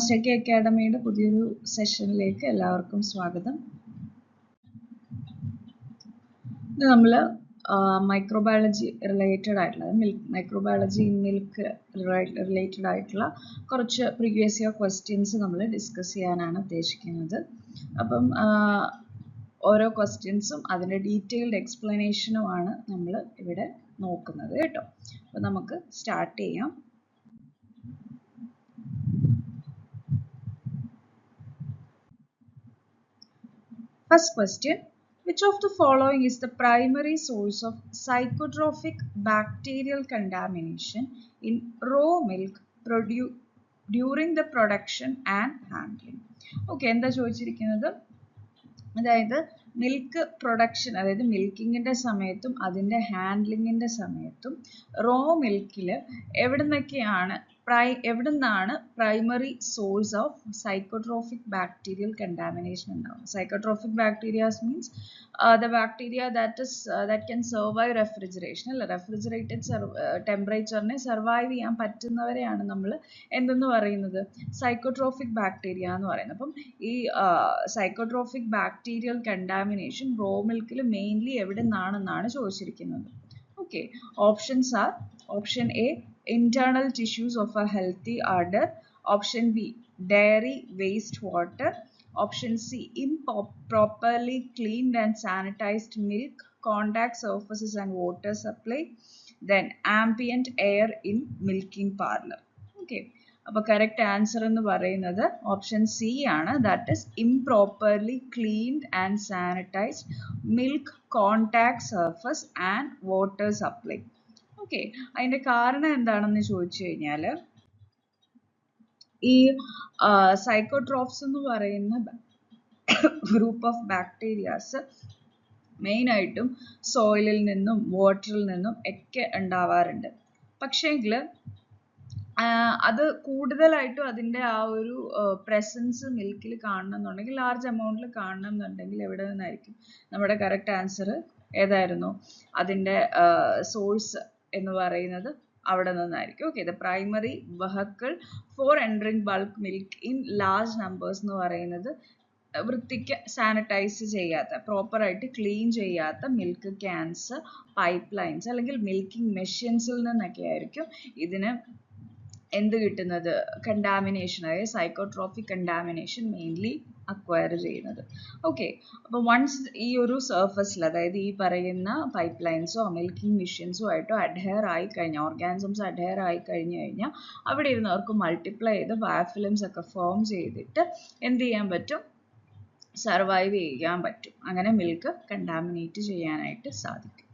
Master K അക്കാഡമിയുടെ പുതിയൊരു സെഷനിലേക്ക് എല്ലാവർക്കും സ്വാഗതം. ഇത് നമ്മൾ മൈക്രോബയോളജി റിലേറ്റഡ് ആയിട്ടുള്ള മൈക്രോബയോളജി മിൽക്ക് റിലേറ്റഡ് ആയിട്ടുള്ള കുറച്ച് പ്രീവിയസ് ഇയർ ക്വസ്റ്റ്യൻസ് നമ്മൾ ഡിസ്കസ് ചെയ്യാനാണ് ഉദ്ദേശിക്കുന്നത്. അപ്പം ഓരോ ക്വസ്റ്റ്യൻസും അതിൻ്റെ ഡീറ്റെയിൽഡ് എക്സ്പ്ലനേഷനുമാണ് നമ്മൾ ഇവിടെ നോക്കുന്നത് കേട്ടോ. അപ്പം നമുക്ക് സ്റ്റാർട്ട് ചെയ്യാം. First question, which of the following is the primary source of psychotrophic bacterial contamination in raw milk during the production and handling? Okay, എന്താ ചോദിച്ചിരിക്കുന്നത്? അതായത് മിൽക്ക് പ്രൊഡക്ഷൻ, അതായത് മിൽക്കിങ്ങിൻ്റെ സമയത്തും അതിൻ്റെ ഹാൻഡ്ലിങ്ങിൻ്റെ സമയത്തും റോ മിൽക്കിൽ എവിടുന്നാണ് primary source of psychotrophic bacterial contamination ഉണ്ടാവും. Psychotrophic bacterias means the bacteria that can survive refrigeration, അല്ല റെഫ്രിജറേറ്റഡ് ടെമ്പറേച്ചറിനെ സർവൈവ് ചെയ്യാൻ പറ്റുന്നവരെയാണ് നമ്മൾ എന്തെന്ന് പറയുന്നത്, സൈക്കോട്രോഫിക് ബാക്ടീരിയ എന്ന് പറയുന്നത്. അപ്പം ഈ സൈക്കോട്രോഫിക് ബാക്ടീരിയൽ കണ്ടാമിനേഷൻ റോ മിൽക്കിൽ മെയിൻലി എവിടെ നിന്നാണെന്നാണ് ചോദിച്ചിരിക്കുന്നത്. Okay, options are: option A, internal tissues of a healthy udder; option B, dairy waste water; option C, improperly cleaned and sanitized milk, contact surfaces and water supply; then ambient air in milking parlor. Okay, അപ്പോൾ correct answer എന്ന് പറയുന്നത് option C ആണ്. That is improperly cleaned and sanitized milk, contact surface and water supply. Okay, അതിൻ്റെ കാരണം എന്താണെന്ന് ചോദിച്ചു കഴിഞ്ഞാൽ, ഈ സൈക്കോട്രോപ്സ് എന്ന് പറയുന്ന ഗ്രൂപ്പ് ഓഫ് ബാക്ടീരിയാസ് മെയിനായിട്ടും സോയിലിൽ നിന്നും വാട്ടറിൽ നിന്നും ഒക്കെ ഉണ്ടാവാറുണ്ട്. പക്ഷേങ്കിൽ അത് കൂടുതലായിട്ടും അതിൻ്റെ ആ ഒരു പ്രസൻസ് മിൽക്കിൽ കാണണമെന്നുണ്ടെങ്കിൽ, ലാർജ് എമൗണ്ടിൽ കാണണമെന്നുണ്ടെങ്കിൽ എവിടെ നിന്നായിരിക്കും? നമ്മുടെ കറക്റ്റ് ആൻസർ ഏതായിരുന്നു? അതിൻ്റെ സോഴ്സ് എന്ന് പറയുന്നത് അവിടെ നിന്നായിരിക്കും. Okay, the primary vehicle for entering bulk milk in large numbers എന്ന് പറയുന്നത് വൃത്തിക്ക് സാനിറ്റൈസ് ചെയ്യാത്ത, പ്രോപ്പറായിട്ട് ക്ലീൻ ചെയ്യാത്ത മിൽക്ക് ക്യാൻസ്, പൈപ്പ് ലൈൻസ് അല്ലെങ്കിൽ മിൽക്കിംഗ് മെഷീൻസിൽ നിന്നൊക്കെ ആയിരിക്കും ഇതിന് എന്ത് കിട്ടുന്നത്? കണ്ടാമിനേഷൻ, അതായത് സൈക്കോട്രോഫിക് കണ്ടാമിനേഷൻ മെയിൻലി അക്വയർ ചെയ്യുന്നത്. ഓക്കെ, അപ്പോൾ വൺസ് ഈ ഒരു സർഫസിൽ, അതായത് ഈ പറയുന്ന പൈപ്പ് ലൈൻസോ മിൽക്കിംഗ് മെഷീൻസോ ആയിട്ടോ അഡ്ഹെയർ ആയി കഴിഞ്ഞാൽ, ഓർഗാനിസംസ് അഡ്ഹെയർ ആയി കഴിഞ്ഞു കഴിഞ്ഞാൽ അവിടെ ഇരുന്ന് അവർക്ക് മൾട്ടിപ്ലൈ ചെയ്ത് ബയോഫിലിംസ് ഒക്കെ ഫോം ചെയ്തിട്ട് എന്ത് ചെയ്യാൻ പറ്റും? സർവൈവ് ചെയ്യാൻ പറ്റും. അങ്ങനെ മിൽക്ക് കണ്ടാമിനേറ്റ് ചെയ്യാനായിട്ട് സാധിക്കും.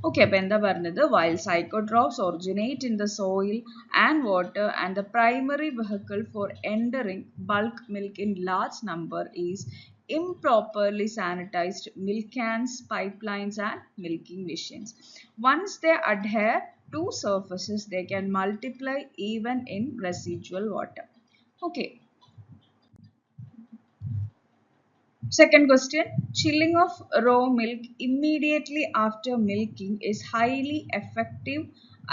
Okay, അപ്പോൾ എന്താ പറഞ്ഞത്? While psychotrophs originate in the soil and water and the primary vehicle for entering bulk milk in large number is improperly sanitized milk cans, pipelines and milking machines. Once they adhere to surfaces, they can multiply even in residual water. Okay. Second question, chilling of raw milk immediately after milking is highly effective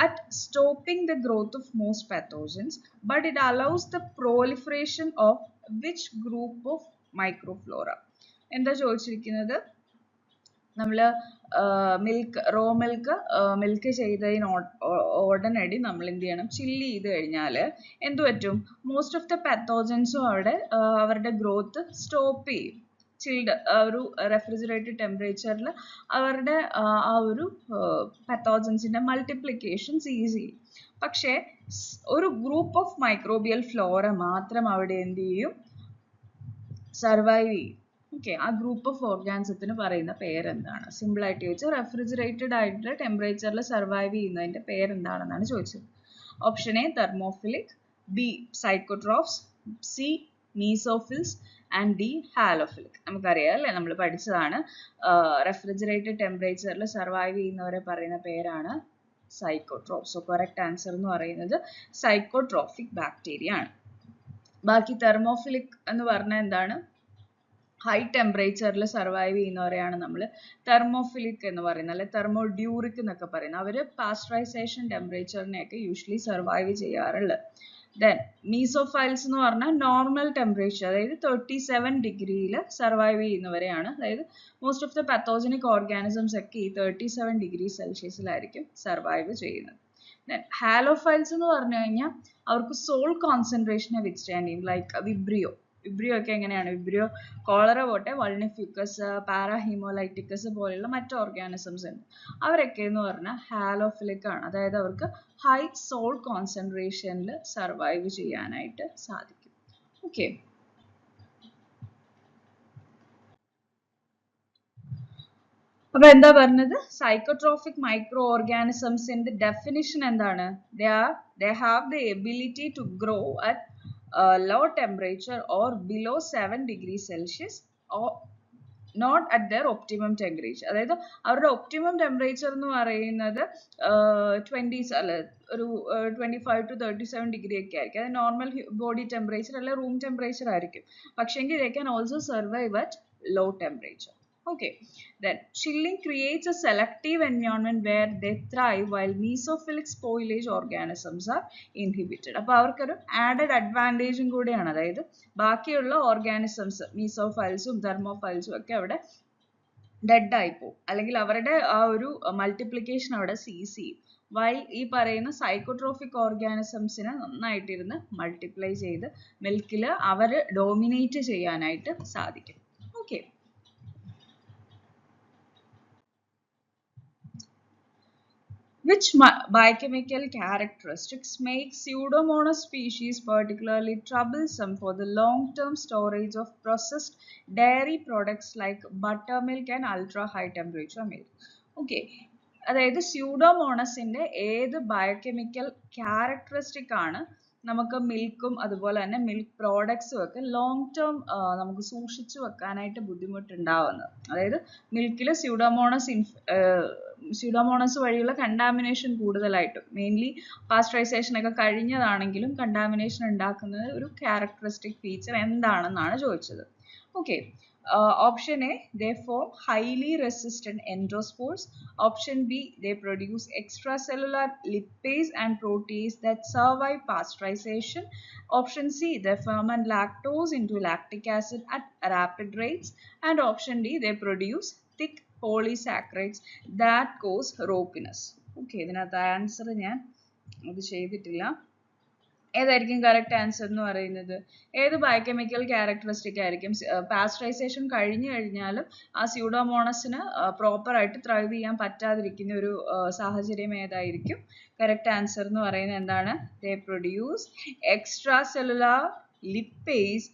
at stopping the growth of most pathogens, but it allows the proliferation of which group of microflora? എന്താ ചോദിച്ചിരിക്കുന്നത്? നമ്മൾ raw milk ചെയ്തതിന് ഉടനടി നമ്മൾ എന്ത് ചെയ്യണം? ചില്ല് ചെയ്ത് കഴിഞ്ഞാൽ എന്ത് പറ്റും? മോസ്റ്റ് ഓഫ് ദ പാത്തോജൻസും അവിടെ അവരുടെ ഗ്രോത്ത് സ്റ്റോപ്പ് ചെയ്യും. ചിൽഡ്, ഒരു റെഫ്രിജറേറ്റഡ് ടെമ്പറേച്ചറിൽ അവരുടെ ആ ഒരു പാത്തോജൻസിൻ്റെ മൾട്ടിപ്ലിക്കേഷൻസ് ഈസി ചെയ്യും. പക്ഷേ ഒരു ഗ്രൂപ്പ് ഓഫ് മൈക്രോബിയൽ ഫ്ലോറ മാത്രം അവിടെ എന്ത് ചെയ്യും? സർവൈവ് ചെയ്യും. ഓക്കെ, ആ ഗ്രൂപ്പ് ഓഫ് ഓർഗാനിസത്തിന് പറയുന്ന പേരെന്താണ്? സിമ്പിളായിട്ട് ചോദിച്ചാൽ റെഫ്രിജറേറ്റഡ് ആയിട്ടുള്ള ടെമ്പറേച്ചറിൽ സർവൈവ് ചെയ്യുന്നതിൻ്റെ പേരെന്താണെന്നാണ് ചോദിച്ചത്. Option A, thermophilic; B, psychotrophs; C, mesophiles and D, halophilic. നമുക്കറിയാം അല്ലേ, നമ്മൾ പഠിച്ചതാണ്. റെഫ്രിജറേറ്റഡ് ടെമ്പറേച്ചറിൽ സർവൈവ് ചെയ്യുന്നവരെ പറയുന്ന പേരാണ് സൈക്കോട്രോപ്സ്. സോ കറക്റ്റ് ആൻസർ എന്ന് പറയുന്നത് സൈക്കോട്രോഫിക് ബാക്ടീരിയ ആണ്. ബാക്കി തെർമോഫിലിക് എന്ന് പറഞ്ഞാൽ എന്താണ്? ഹൈ ടെമ്പറേച്ചറിൽ സർവൈവ് ചെയ്യുന്നവരെയാണ് നമ്മൾ തെർമോഫിലിക് എന്ന് പറയുന്നത്, അല്ലെ തെർമോഡ്യൂറിക് എന്നൊക്കെ പറയുന്നത്. അവർ പാസ്ചറൈസേഷൻ ടെമ്പറേച്ചറിനെയൊക്കെ യൂഷ്വലി സർവൈവ് ചെയ്യാറുള്ളത്. Then mesophils എന്ന് പറഞ്ഞാൽ നോർമൽ ടെമ്പറേച്ചർ, അതായത് 37 ഡിഗ്രിയിൽ സർവൈവ് ചെയ്യുന്നവരെയാണ്. അതായത് most of the pathogenic organisms ഒക്കെ ഈ 37 ഡിഗ്രി സെൽഷ്യസിലായിരിക്കും സർവൈവ് ചെയ്യുന്നത്. Then halophiles എന്ന് പറഞ്ഞു കഴിഞ്ഞാൽ അവർക്ക് സോൾ കോൺസെൻട്രേഷനെ വിത്ത്സ്റ്റാൻഡ് ചെയ്യും. ലൈക്ക് വിബ്രിയോ ഒക്കെ എങ്ങനെയാണ്? വിബ്രിയോ കോളറ പോട്ടെ വൾണിഫ്യൂക്കസ്, പാരാഹീമോലൈറ്റിക്കസ് പോലെയുള്ള മറ്റ് ഓർഗാനിസംസ് ഉണ്ട്. അവരൊക്കെ എന്ന് പറഞ്ഞാൽ ഹാലോഫിലിക് ആണ്. അതായത് അവർക്ക് ഹൈ സോൾ കോൺസെൻട്രേഷനിൽ സർവൈവ് ചെയ്യാനായിട്ട് സാധിക്കും. ഓക്കെ, അപ്പൊ എന്താ പറഞ്ഞത്? സൈക്കോട്രോഫിക് മൈക്രോ ഓർഗാനിസംസിന്റെ ഡെഫിനിഷൻ എന്താണ്? they have the ability to grow at low temperature or below 7 degrees Celsius or not at their optimum temperature. അതായത് അവരുടെ ഒപ്റ്റിമം ടെമ്പറേച്ചർ എന്ന് പറയുന്നത് 25 to 37 ഡിഗ്രി ഒക്കെ ആയിരിക്കും. അത് നോർമൽ ബോഡി ടെമ്പറേച്ചർ അല്ലെ റൂം ടെമ്പറേച്ചർ ആയിരിക്കും. പക്ഷെങ്കിൽ they can also survive at low temperature. Okay, then chilling creates a selective environment where they thrive while mesophilic spoilage organisms are inhibited. അപ്പോൾ അവർക്കൊരു ആഡഡ് അഡ്വാൻറ്റേജും കൂടിയാണ്. അതായത് ബാക്കിയുള്ള ഓർഗാനിസംസ് മീസോഫൈൽസും തെർമോഫൈൽസും ഒക്കെ അവിടെ ഡെഡ് ആയി പോകും, അല്ലെങ്കിൽ അവരുടെ ആ ഒരു മൾട്ടിപ്ലിക്കേഷൻ അവിടെ സീസ് ചെയ്യും. വൈൽ ഈ പറയുന്ന സൈക്കോട്രോഫിക് ഓർഗാനിസംസിനെ നന്നായിട്ടിരുന്ന് മൾട്ടിപ്ലൈ ചെയ്ത് മിൽക്കിൽ അവർ ഡോമിനേറ്റ് ചെയ്യാനായിട്ട് സാധിക്കും. Okay, which biochemical characteristics make Pseudomonas species particularly troublesome for the long-term storage of processed dairy products like buttermilk and ultra-high temperature milk? Okay, അതായത് സ്യൂഡോമോണസിന്റെ ഏത് ബയോകെമിക്കൽ ക്യാരക്ടറിസ്റ്റിക് ആണ് നമുക്ക് മിൽക്കും അതുപോലെ തന്നെ മിൽക്ക് പ്രോഡക്ട്സും ഒക്കെ ലോങ് ടേം നമുക്ക് സൂക്ഷിച്ചു വെക്കാനായിട്ട് ബുദ്ധിമുട്ടുണ്ടാവുന്നത്? അതായത് മിൽക്കിൽ സ്യൂഡോമോണസ് വഴിയുള്ള കണ്ടാമിനേഷൻ കൂടുതലായിട്ടും, മെയിൻലി പാസ്ചറൈസേഷൻ ഒക്കെ കഴിഞ്ഞതാണെങ്കിലും കണ്ടാമിനേഷൻ ഉണ്ടാക്കുന്നത് ഒരു ക്യാരക്ടറിസ്റ്റിക് ഫീച്ചർ എന്താണെന്നാണ് ചോദിച്ചത്. Okay, option A, they form highly resistant endospores. Option B, they produce extracellular lipase and protease that survive pasteurization. Option C, they ferment lactose into lactic acid at rapid rates. And option D, they produce thick polysaccharides that cause ropiness. Okay, ഇതിനകത്ത് answer ഞാൻ അത് ചെയ്തിട്ടില്ല. ഏതായിരിക്കും correct answer എന്ന് പറയുന്നത്? ഏത് biochemical characteristic ആയിരിക്കും pasteurisation കഴിഞ്ഞു കഴിഞ്ഞാലും ആ സ്യൂഡോമോണസിന് പ്രോപ്പർ ആയിട്ട് ത്രൈവ് ചെയ്യാൻ പറ്റാതിരിക്കുന്ന ഒരു സാഹചര്യം ഏതായിരിക്കും? കറക്റ്റ് ആൻസർ എന്ന് പറയുന്നത് എന്താണ്? they produce extracellular lipase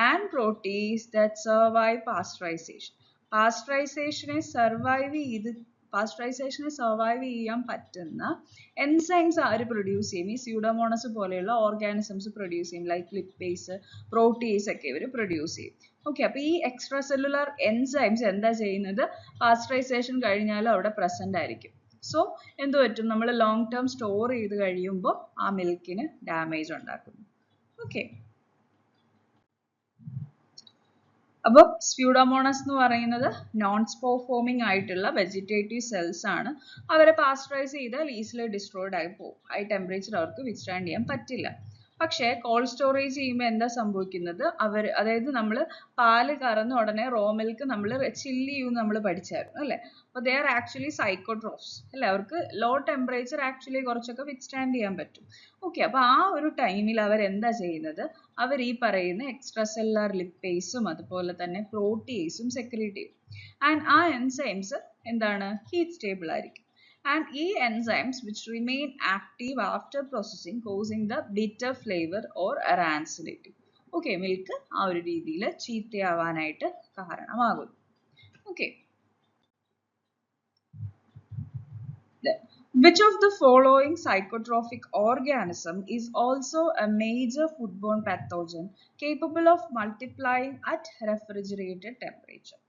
and protease that survive pasteurization. പാസ്ചറൈസേഷനെ സർവൈവ് ചെയ്യാൻ പറ്റുന്ന എൻസൈംസ് ആര് പ്രൊഡ്യൂസ് ചെയ്യും? ഈ സ്യൂഡോമോണസ് പോലെയുള്ള ഓർഗാനിസംസ് പ്രൊഡ്യൂസ് ചെയ്യും. ലൈക്ക് ലിപ്പേസ്, പ്രോട്ടീസ് ഒക്കെ ഇവർ പ്രൊഡ്യൂസ് ചെയ്യും. ഓക്കെ, അപ്പോൾ ഈ എക്സ്ട്രാ സെല്ലുലാർ എൻസൈംസ് എന്താ ചെയ്യുന്നത്? പാസ്ചറൈസേഷൻ കഴിഞ്ഞാലും അവിടെ പ്രസന്റ് ആയിരിക്കും. സോ എന്ത് പറ്റും? നമ്മൾ ലോങ് ടേം സ്റ്റോർ ചെയ്ത് കഴിയുമ്പോൾ ആ മിൽക്കിന് ഡാമേജ് ഉണ്ടാക്കുന്നു. ഓക്കെ, അപ്പോൾ സ്യൂഡോമോണസ് എന്ന് പറയുന്നത് നോൺ സ്പോർ ഫോമിംഗ് ആയിട്ടുള്ള വെജിറ്റേറ്റീവ് സെൽസ് ആണ്. അവരെ പാസ്ചറൈസ് ചെയ്താൽ ഈസിലി ഡിസ്ട്രോയിഡ് ആയി പോകും. ഹൈ ടെമ്പറേച്ചർ അവർക്ക് വിത്ത്സ്റ്റാൻഡ് ചെയ്യാൻ പറ്റില്ല. പക്ഷേ കോൾഡ് സ്റ്റോറേജ് ചെയ്യുമ്പോൾ എന്താ സംഭവിക്കുന്നത്? അതായത് നമ്മൾ പാല് കറന്ന ഉടനെ റോ മിൽക്ക് നമ്മൾ ചില്ല് ചെയ്യുമെന്ന് നമ്മൾ പഠിച്ചായിരുന്നു അല്ലേ? അപ്പോൾ ദേ ആർ ആക്ച്വലി സൈക്കോട്രോഫ്സ് അല്ലേ? അവർക്ക് ലോ ടെമ്പറേച്ചർ ആക്ച്വലി കുറച്ചൊക്കെ വിത്ത്സ്റ്റാൻഡ് ചെയ്യാൻ പറ്റും. ഓക്കെ, അപ്പോൾ ആ ഒരു ടൈമിൽ അവരെന്താ ചെയ്യുന്നത്? അവർ ഈ പറയുന്ന എക്സ്ട്രാ സെല്ലുലാർ ലിപ്പേസും അതുപോലെ തന്നെ പ്രോട്ടീസും സെക്രീറ്റ് ചെയ്യും. ആൻഡ് ആ എൻസൈംസ് എന്താണ്? ഹീറ്റ് സ്റ്റേബിൾ ആയിരിക്കും. And enzymes which remain active after processing, causing the bitter flavor or rancidity. Okay, milk ആ ഒരു രീതിയിൽ ചീത്തയാവാനായിട്ട് കാരണമാകും. Okay. Which of the following psychotropic organism is also a major foodborne pathogen capable of multiplying at refrigerated temperature?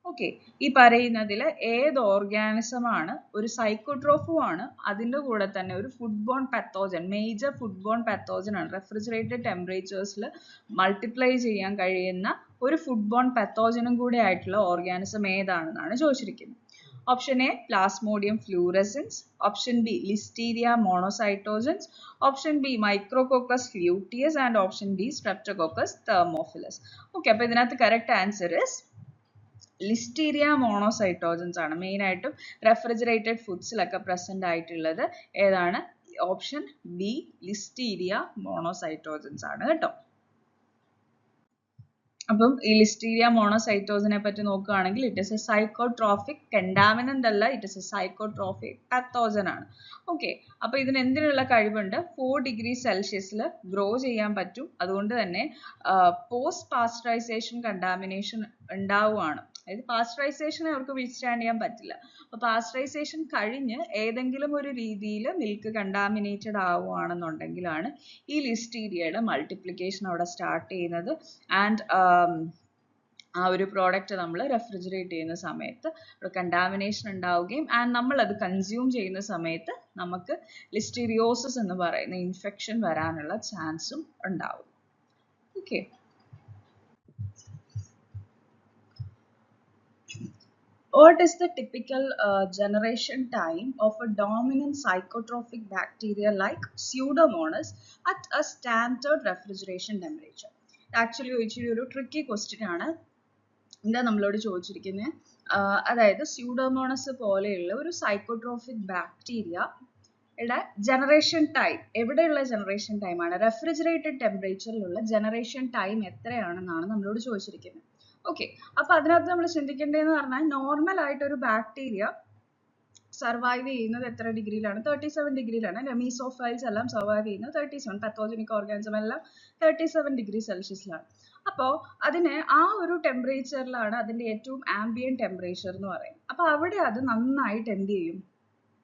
Okay, ഈ പറയുന്നതിൽ ഏത് organism ആണ് ഒരു സൈക്കോട്രോഫും ആണ്, അതിൻ്റെ കൂടെ തന്നെ ഒരു ഫുഡ്ബോൺ പാത്തോജൻ, മേജർ ഫുഡ്ബോൺ പാത്തോജൻ ആണ്, റെഫ്രിജറേറ്റഡ് ടെമ്പറേച്ചേഴ്സിൽ മൾട്ടിപ്ലൈ ചെയ്യാൻ കഴിയുന്ന ഒരു ഫുഡ്ബോൺ പാത്തോജനും കൂടെ ആയിട്ടുള്ള ഓർഗാനിസം ഏതാണെന്നാണ് ചോദിച്ചിരിക്കുന്നത്. Option A, Plasmodium fluorescens. Option B, Listeria monocytogenes. Option B, Micrococcus luteus. And option D, Streptococcus thermophilus. Okay, അപ്പോൾ ഇതിനകത്ത് correct answer is ലിസ്റ്റീരിയ മോണോസൈറ്റോജൻസ് ആണ് മെയിൻ ആയിട്ടും റെഫ്രിജറേറ്റഡ് ഫുഡ്സിലൊക്കെ പ്രസന്റ് ആയിട്ടുള്ളത്. ഏതാണ്? ഓപ്ഷൻ ബി, ലിസ്റ്റീരിയ മോണോസൈറ്റോജൻസ് ആണ് കേട്ടോ. അപ്പം ഈ ലിസ്റ്റീരിയ മോണോസൈറ്റോസിനെ പറ്റി നോക്കുകയാണെങ്കിൽ it is A psychotrophic contaminant അല്ല, it is A psychotrophic pathogen ആണ്. ഓക്കെ, അപ്പൊ ഇതിന് എന്തിനുള്ള കഴിവുണ്ട്? 4 ഡിഗ്രി സെൽഷ്യസിൽ ഗ്രോ ചെയ്യാൻ പറ്റും. അതുകൊണ്ട് തന്നെ പോസ്റ്റ് പാസ്ചറൈസേഷൻ കണ്ടാമിനേഷൻ ഉണ്ടാവുകയാണ്. അതായത് പാസ്ചറൈസേഷൻ അവർക്ക് വിത്ത്സ്റ്റാൻഡ് ചെയ്യാൻ പറ്റില്ല. അപ്പൊ പാസ്ചറൈസേഷൻ കഴിഞ്ഞ് ഏതെങ്കിലും ഒരു രീതിയിൽ മിൽക്ക് കണ്ടാമിനേറ്റഡ് ആവുകയാണെന്നുണ്ടെങ്കിലാണ് ഈ ലിസ്റ്റീരിയയുടെ മൾട്ടിപ്ലിക്കേഷൻ അവിടെ സ്റ്റാർട്ട് ചെയ്യുന്നത്. ആൻഡ് ആ ഒരു പ്രോഡക്റ്റ് നമ്മൾ റെഫ്രിജറേറ്റ് ചെയ്യുന്ന സമയത്ത് ഒരു കണ്ടാമിനേഷൻ ഉണ്ടാവുകയും ആൻഡ് നമ്മൾ അത് കൺസ്യൂം ചെയ്യുന്ന സമയത്ത് നമുക്ക് ലിസ്റ്റീരിയോസിസ് എന്ന് പറയുന്ന ഇൻഫെക്ഷൻ വരാനുള്ള ചാൻസും ഉണ്ടാവും. Okay, what is the typical generation time of a dominant psychotrophic bacteria like Pseudomonas at a standard refrigeration temperature? Actually ഒരു tricky question ആണ്. എന്താ നമ്മളോട് ചോദിച്ചിരിക്കുന്നത്? അതായത് സ്യൂഡോമോണസ് പോലെയുള്ള ഒരു സൈക്കോട്രോഫിക് ബാക്ടീരിയ ജനറേഷൻ ടൈം, എവിടെയുള്ള ജനറേഷൻ ടൈം ആണ്? റെഫ്രിജറേറ്റഡ് ടെമ്പറേച്ചറിലുള്ള ജനറേഷൻ ടൈം എത്രയാണെന്നാണ് നമ്മളോട് ചോദിച്ചിരിക്കുന്നത്. ഓക്കെ, അപ്പൊ അതിനകത്ത് നമ്മൾ ചിന്തിക്കേണ്ടതെന്ന് പറഞ്ഞാൽ നോർമൽ ആയിട്ട് ഒരു ബാക്ടീരിയ സർവൈവ് ചെയ്യുന്നത് എത്ര ഡിഗ്രിയിലാണ്? 37 ഡിഗ്രിയിലാണ്. മീസോഫൈൽസ് എല്ലാം സർവൈവ് ചെയ്യുന്നത് 37, പത്തോജനിക് ഓർഗാനിസം എല്ലാം 37 ഡിഗ്രി സെൽഷ്യസിലാണ്. അപ്പോൾ അതിന് ആ ഒരു ടെമ്പറേച്ചറിലാണ് അതിന്റെ ഏറ്റവും ആംബിയന്റ് ടെമ്പറേച്ചർ എന്ന് പറയുന്നത്. അപ്പൊ അവിടെ അത് നന്നായിട്ട് എന്ത് ചെയ്യും?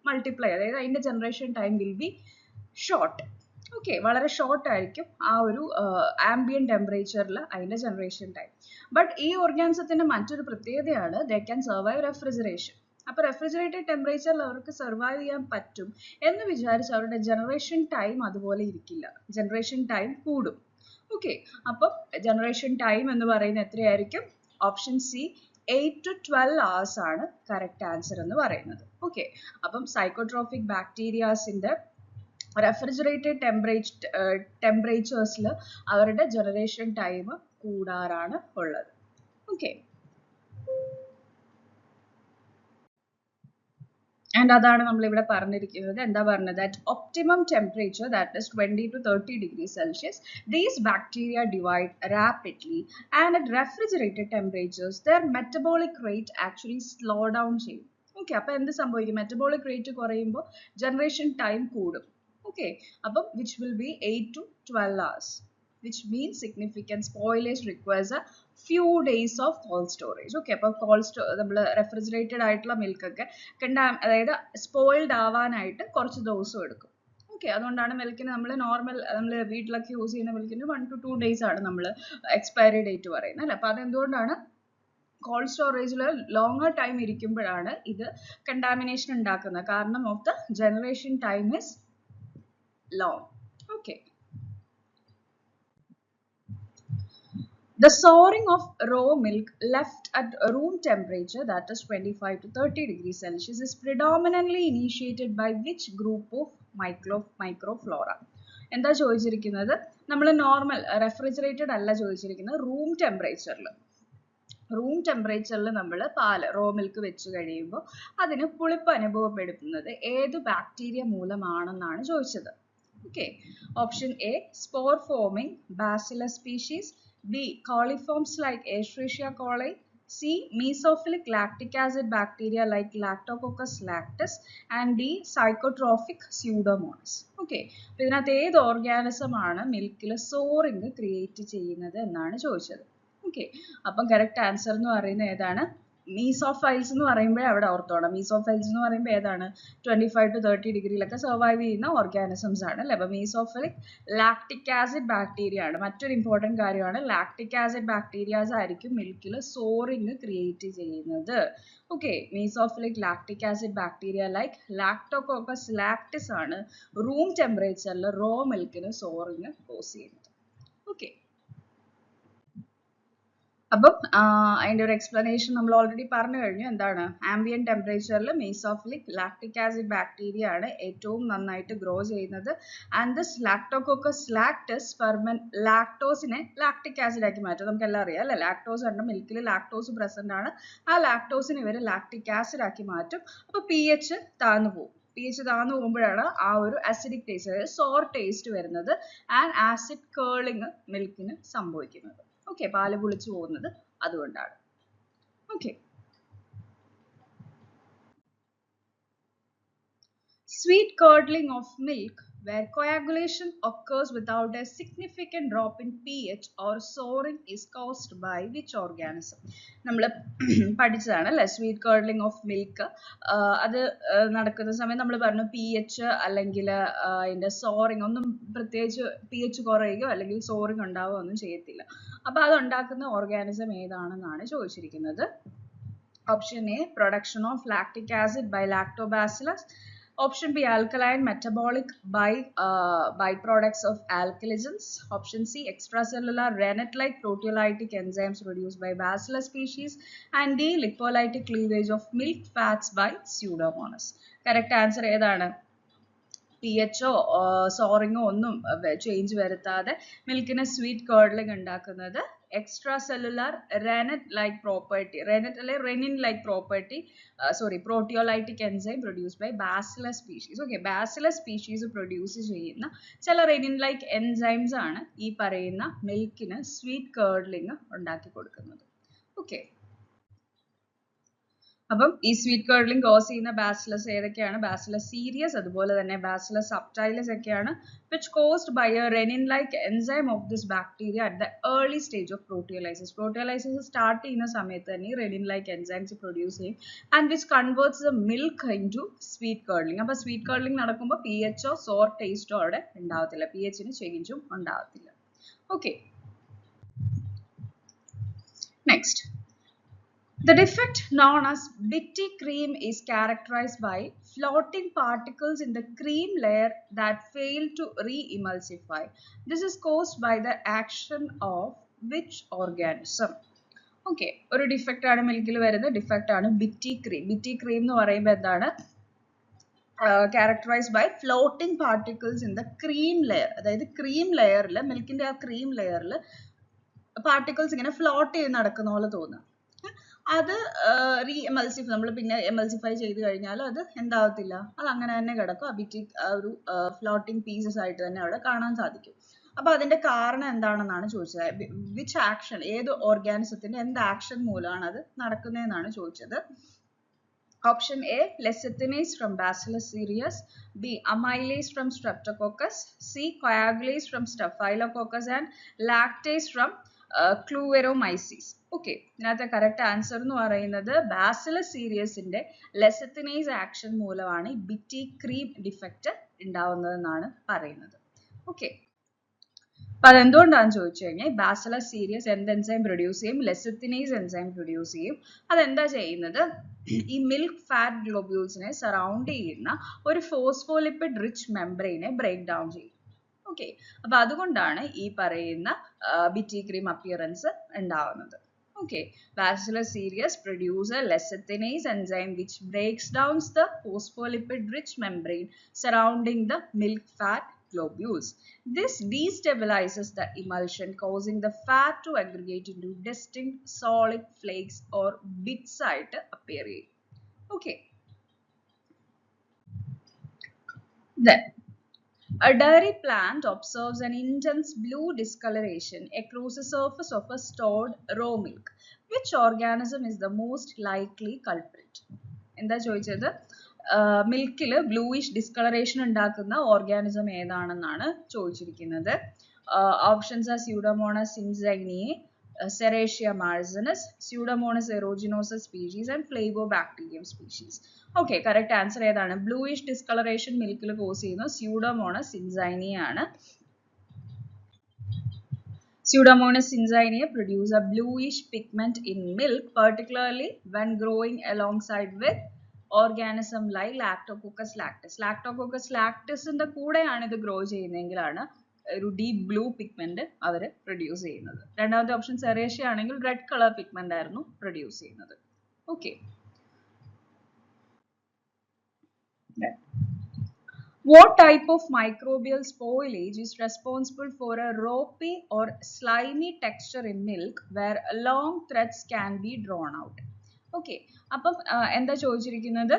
മൾട്ടിപ്ലൈ, അതായത് അതിന്റെ generation time will be short. Okay, വളരെ ഷോർട്ട് ആയിരിക്കും ആ ഒരു ആംബിയന്റ് ടെമ്പറേച്ചറിൽ അതിന്റെ ജനറേഷൻ ടൈം. ബട്ട് ഈ ഓർഗാനിസത്തിന്റെ മറ്റൊരു പ്രത്യേകതയാണ് ദേ ക്യാൻ സർവൈവ് റെഫ്രിജറേഷൻ. അപ്പൊ റെഫ്രിജറേറ്റഡ് ടെമ്പറേച്ചറിൽ അവർക്ക് സർവൈവ് ചെയ്യാൻ പറ്റും എന്ന് വിചാരിച്ച് അവരുടെ ജനറേഷൻ ടൈം അതുപോലെ ഇരിക്കില്ല, ജനറേഷൻ ടൈം കൂടും. ഓക്കെ, അപ്പം ജനറേഷൻ ടൈം എന്ന് പറയുന്നത് എത്രയായിരിക്കും? ഓപ്ഷൻ സി, 8 to 12 hours ആണ് കറക്റ്റ് ആൻസർ എന്ന് പറയുന്നത്. ഓക്കെ, അപ്പം സൈക്കോട്രോഫിക് ബാക്ടീരിയാസിന്റെ റെഫ്രിജറേറ്റഡ് ടെമ്പറേച്ചേഴ്സിൽ അവരുടെ ജനറേഷൻ ടൈം കൂടാറാണ് ഉള്ളത്. ഓക്കെ, ആൻഡ് അതാണ് നമ്മൾ ഇവിടെ പറഞ്ഞിരിക്കുന്നത്. എന്താ പറഞ്ഞത്? at optimum temperature, that is 20 to 30 degrees Celsius, these bacteria divide rapidly, and at refrigerated temperatures their metabolic rate actually slow down ചെയ്യും. ഓക്കെ, അപ്പൊ എന്ത് സംഭവിക്കും? മെറ്റബോളിക് റേറ്റ് കുറയുമ്പോൾ ജനറേഷൻ ടൈം കൂടും. ഓക്കെ, അപ്പം which will be 8 to 12 hours, which means significant spoilage requires a few days of cold storage. Okay, അപ്പോൾ നമ്മൾ refrigerated ആയിട്ടുള്ള മിൽക്ക് ഒക്കെ അതായത് സ്പോയിൽഡ് ആവാനായിട്ട് കുറച്ച് ദിവസം എടുക്കും. ഓക്കെ, അതുകൊണ്ടാണ് മിൽക്കിന് നമ്മൾ വീട്ടിലൊക്കെ യൂസ് ചെയ്യുന്ന മിൽക്കിന് 1 to 2 days ആണ് നമ്മൾ എക്സ്പയറി ഡേറ്റ് പറയുന്നത് അല്ലേ. അപ്പോൾ അതെന്തുകൊണ്ടാണ്? കോൾഡ് സ്റ്റോറേജിൽ ലോങ്ങർ ടൈം ഇരിക്കുമ്പോഴാണ് ഇത് കണ്ടാമിനേഷൻ ഉണ്ടാക്കുന്നത്. കാരണം of the generation time is long. Okay, the souring of raw milk left at room temperature, that is 25 to 30 degrees Celsius, is predominantly initiated by which group of microflora? എന്താ ചോദിച്ചിരിക്കുന്നത്? നമ്മൾ normal refrigerated അല്ല ചോദിച്ചിരിക്കുന്നത്, room ടെമ്പറേച്ചറിൽ നമ്മൾ പാല് raw milk വെച്ച് കഴിയുമ്പോൾ അതിന് പുളിപ്പ് അനുഭവപ്പെടുത്തുന്നത് ഏത് ബാക്ടീരിയ മൂലമാണെന്നാണ് ചോദിച്ചത്. Okay, option A, spore forming Bacillus species. B, coliforms like Escherichia coli. C, mesophilic lactic acid bacteria like Lactococcus lactis. And D, psychotrophic Pseudomonas. Okay, അപ്പോൾ ഇതിനകത്ത് ഏത് ഓർഗാനിസം ആണ് മിൽക്കിൽ സോറിങ് ക്രിയേറ്റ് ചെയ്യുന്നത് എന്നാണ് ചോദിച്ചത്. ഓക്കെ, അപ്പം കറക്റ്റ് ആൻസർ എന്ന് പറയുന്നത് ഏതാണ്? മീസോഫൈൽസ് എന്ന് പറയുമ്പോഴേ അവിടെ ഓർത്തോണം. മീസോഫൈൽസ് എന്ന് പറയുമ്പോൾ ഏതാണ്? 25 to 30 ഡിഗ്രിയിലൊക്കെ സർവൈവ് ചെയ്യുന്ന ഓർഗാനിസംസ് ആണ് അല്ലേ. അപ്പോൾ മീസോഫിലിക് ലാക്ടിക് ആസിഡ് ബാക്ടീരിയ ആണ്. മറ്റൊരു ഇമ്പോർട്ടൻറ്റ് കാര്യമാണ്, ലാക്ടിക് ആസിഡ് ബാക്ടീരിയാസ് ആയിരിക്കും മിൽക്കിൽ സോറിങ് ക്രിയേറ്റ് ചെയ്യുന്നത്. Okay, mesophilic lactic acid bacteria like lactococcus lactis ആണ് റൂം ടെമ്പറേച്ചറിൽ റോ മിൽക്കിന് സോറിങ് കോസ് ചെയ്യുന്നത്. ഓക്കെ, അപ്പം അതിൻ്റെ ഒരു എക്സ്പ്ലനേഷൻ നമ്മൾ ഓൾറെഡി പറഞ്ഞു കഴിഞ്ഞു. എന്താണ്? ആംബിയൻ ടെമ്പറേച്ചറിൽ മീസോഫിലിക് ലാക്ടിക് ആസിഡ് ബാക്ടീരിയ ആണ് ഏറ്റവും നന്നായിട്ട് ഗ്രോ ചെയ്യുന്നത്. And this lactococcus lactis ferment ലാക്ടോസിനെ ലാക്ടിക് ആസിഡ് ആക്കി മാറ്റും. നമുക്ക് എല്ലാം അറിയാം അല്ലെ, ലാക്ടോസ് ഉണ്ട്, മിൽക്കിൽ ലാക്ടോസ് പ്രസന്റ് ആണ്. ആ ലാക്ടോസിനെ ഇവർ ലാക്ടിക് ആസിഡ് ആക്കി മാറ്റും. അപ്പോൾ pH താഴ്ന്നു പോകും. pH താഴ്ന്നു പോകുമ്പോഴാണ് ആ ഒരു അസിഡിക് ടേസ്റ്റ്, അതായത് സോർ ടേസ്റ്റ് വരുന്നത്. ആൻഡ് ആസിഡ് കേളിങ് മിൽക്കിന് സംഭവിക്കുന്നത്. ഓക്കെ, പാല് പുളിച്ചു പോകുന്നത് അതുകൊണ്ടാണ്. Okay, sweet curdling of milk where coagulation occurs without a significant drop in pH or souring is caused by which organism? നമ്മൾ പഠിച്ചതാണ് അല്ലേ, സ്വീറ്റ് കേർഡ്ലിംഗ് ഓഫ് മിൽക്ക്. അത് നടക്കുന്ന സമയം നമ്മൾ പറഞ്ഞു pH അല്ലെങ്കിൽ അതിൻ്റെ സോറിങ് ഒന്നും പ്രത്യേകിച്ച് pH കുറയുകയോ അല്ലെങ്കിൽ സോറിങ് ഉണ്ടാവുകയോ ഒന്നും ചെയ്യത്തില്ല. അപ്പോൾ അതുണ്ടാക്കുന്ന ഓർഗാനിസം ഏതാണെന്നാണ് ചോദിച്ചിരിക്കുന്നത്. Option A, production of lactic acid by lactobacillus. Option B, alkaline metabolic byproducts of alkalogens. Option C, extracellular rennet-like proteolytic enzymes produced by Bacillus species. And D, lipolytic cleavage of milk fats by Pseudomonas. Correct answer ഏതാണ്? pHോ സോറിങ്ങോ ഒന്നും change വരുത്താതെ മിൽക്കിനെ sweet curdling ഉണ്ടാക്കുന്നത് extracellular rennet like property, rennet അല്ലെ rennin like property, proteolytic enzyme produce by bacillus species. Okay, bacillus species produce ചെയ്യുന്ന ചില renin like enzymes ആണ് ഈ പറയുന്ന മിൽക്കിന് സ്വീറ്റ് കേർഡ്ലിംഗ് ഉണ്ടാക്കി കൊടുക്കുന്നത്. ഓക്കെ, അപ്പം ഈ സ്വീറ്റ് കേർഡ്ലിംഗ് കോസ് ചെയ്യുന്ന ബാസിലസ് ഏതൊക്കെയാണ്? ബാസിലസ് സീരിയസ്, അതുപോലെ തന്നെ ബാസിലസ് സബ്ടൈലസ് ഒക്കെയാണ്. Which caused by a rennin like enzyme of this bacteria at the early stage of proteolysis. Proteolysis start ചെയ്യുന്ന സമയത്ത് തന്നെ റെനിൻ ലൈക്ക് എൻസൈംസ് പ്രൊഡ്യൂസ് ചെയ്യും. And which converts the milk into sweet curdling. അപ്പോൾ sweet curdling നടക്കുമ്പോൾ pHോ sour ടേസ്റ്റോ അവിടെ ഉണ്ടാവത്തില്ല, pHന് ചേഞ്ചും ഉണ്ടാവത്തില്ല. Okay, next. The defect known as bitty cream is characterized by floating particles in the cream layer that fail to re-emulsify. This is caused by the action of which organism? Okay, ഒരു defect ആണ് മിൽക്കിൽ വരുന്ന defect ആണ് Bitty cream. Bitty cream എന്ന് പറയുമ്പോൾ എന്താണ്? characterized by floating particles in the cream layer. അതായത് cream ലെയറിൽ, മിൽക്കിന്റെ ആ ക്രീം ലെയറിൽ പാർട്ടിക്കിൾസ് ഇങ്ങനെ ഫ്ലോട്ട് ചെയ്ത് നടക്കുന്ന പോലെ തോന്നുക. അത് റീഎമൾസിഫൈ, നമ്മൾ പിന്നെ എമൾസിഫൈ ചെയ്ത് കഴിഞ്ഞാൽ അത് എന്താവത്തില്ല, അത് അങ്ങനെ തന്നെ കിടക്കും. അബിറ്റിക് ഒരു ഫ്ലോട്ടിംഗ് പീസസ് ആയിട്ട് തന്നെ അവിടെ കാണാൻ സാധിക്കും. അപ്പൊ അതിന്റെ കാരണം എന്താണെന്നാണ് ചോദിച്ചത്. വിച്ച് ആക്ഷൻ, ഏത് ഓർഗാനിസത്തിന്റെ എന്ത് ആക്ഷൻ മൂലമാണ് അത് നടക്കുന്നതെന്നാണ് ചോദിച്ചത്. Option A, lecithinase from Bacillus cereus. B, amylase from Streptococcus. C, coagulase from Staphylococcus. And lactase from Clueromyces. Okay, ഇതിനകത്തെ കറക്റ്റ് ആൻസർ എന്ന് പറയുന്നത് ബാസിലസ് സീരിയസിന്റെ ലെസിത്തിനേസ് ആക്ഷൻ മൂലമാണ് ഈ ബിറ്റി ക്രീം ഡിഫക്റ്റ് ഉണ്ടാവുന്നതെന്നാണ് പറയുന്നത്. ഓക്കെ, അപ്പൊ അതെന്തുകൊണ്ടാണെന്ന് ചോദിച്ചു കഴിഞ്ഞാൽ ബാസിലസ് സീരിയസ് എന്ത് എൻസൈം പ്രൊഡ്യൂസ് ചെയ്യും? ലെസിത്തിനേസ് എൻസൈം പ്രൊഡ്യൂസ് ചെയ്യും. അതെന്താ ചെയ്യുന്നത്? ഈ മിൽക്ക് ഫാറ്റ് ഗ്ലോബ്യൂൾസിനെ സറൗണ്ട് ചെയ്യുന്ന ഒരു ഫോസ്ഫോലിപ്പിഡ് റിച്ച് മെംബ്രെയിനെ ബ്രേക്ക് ഡൗൺ ചെയ്യും. ഓക്കെ, അപ്പൊ അതുകൊണ്ടാണ് ഈ പറയുന്ന ബിറ്റി ക്രീം അപ്പിയറൻസ് ഉണ്ടാവുന്നത്. Okay, Bacillus cereus produce a lecithinase enzyme which breaks down the phospholipid-rich membrane surrounding the milk fat globules. This destabilizes the emulsion, causing the fat to aggregate into distinct solid flakes or bits ആയിട്ട് appear ചെയ്യും. Okay. Then, a dairy plant observes an intense blue discoloration across the surface of a stored raw milk. Which organism is the most likely culprit? എന്താ ചോദിച്ചത്? മിൽക്കിൽ bluish discoloration ഉണ്ടാക്കുന്ന organism ഏതാണെന്നാണ് ചോദിച്ചിരിക്കുന്നത്. Options are pseudomonas syncyanea, Serratia marzinus, Pseudomonas aeruginosus species and Flavobacterium species. Okay, correct answer ഏതാണ്? Bluish discoloration മിൽക്കിൽ cos ചെയ്യുന്ന Pseudomonas cinzinae ആണ്. Pseudomonas cinzinae produce a bluish pigment in milk, particularly when growing alongside with organism like Lactococcus lactis. Lactococcus lactis ന്റെ കൂടെയാണ് ഇത് grow ചെയ്യുന്നതെങ്കിലാണ് ഒരു deep blue pigment അവർ produce ചെയ്യുന്നത്. രണ്ടാമത്തെ option Serratia ആണെങ്കിൽ red colour pigment ആയിരുന്നു produce ചെയ്യുന്നത്. Okay. What type of microbial spoilage is responsible for a ropey or slimy texture in milk where long threads can be drawn out? Okay. അപ്പം എന്താ ചോദിച്ചിരിക്കുന്നത്?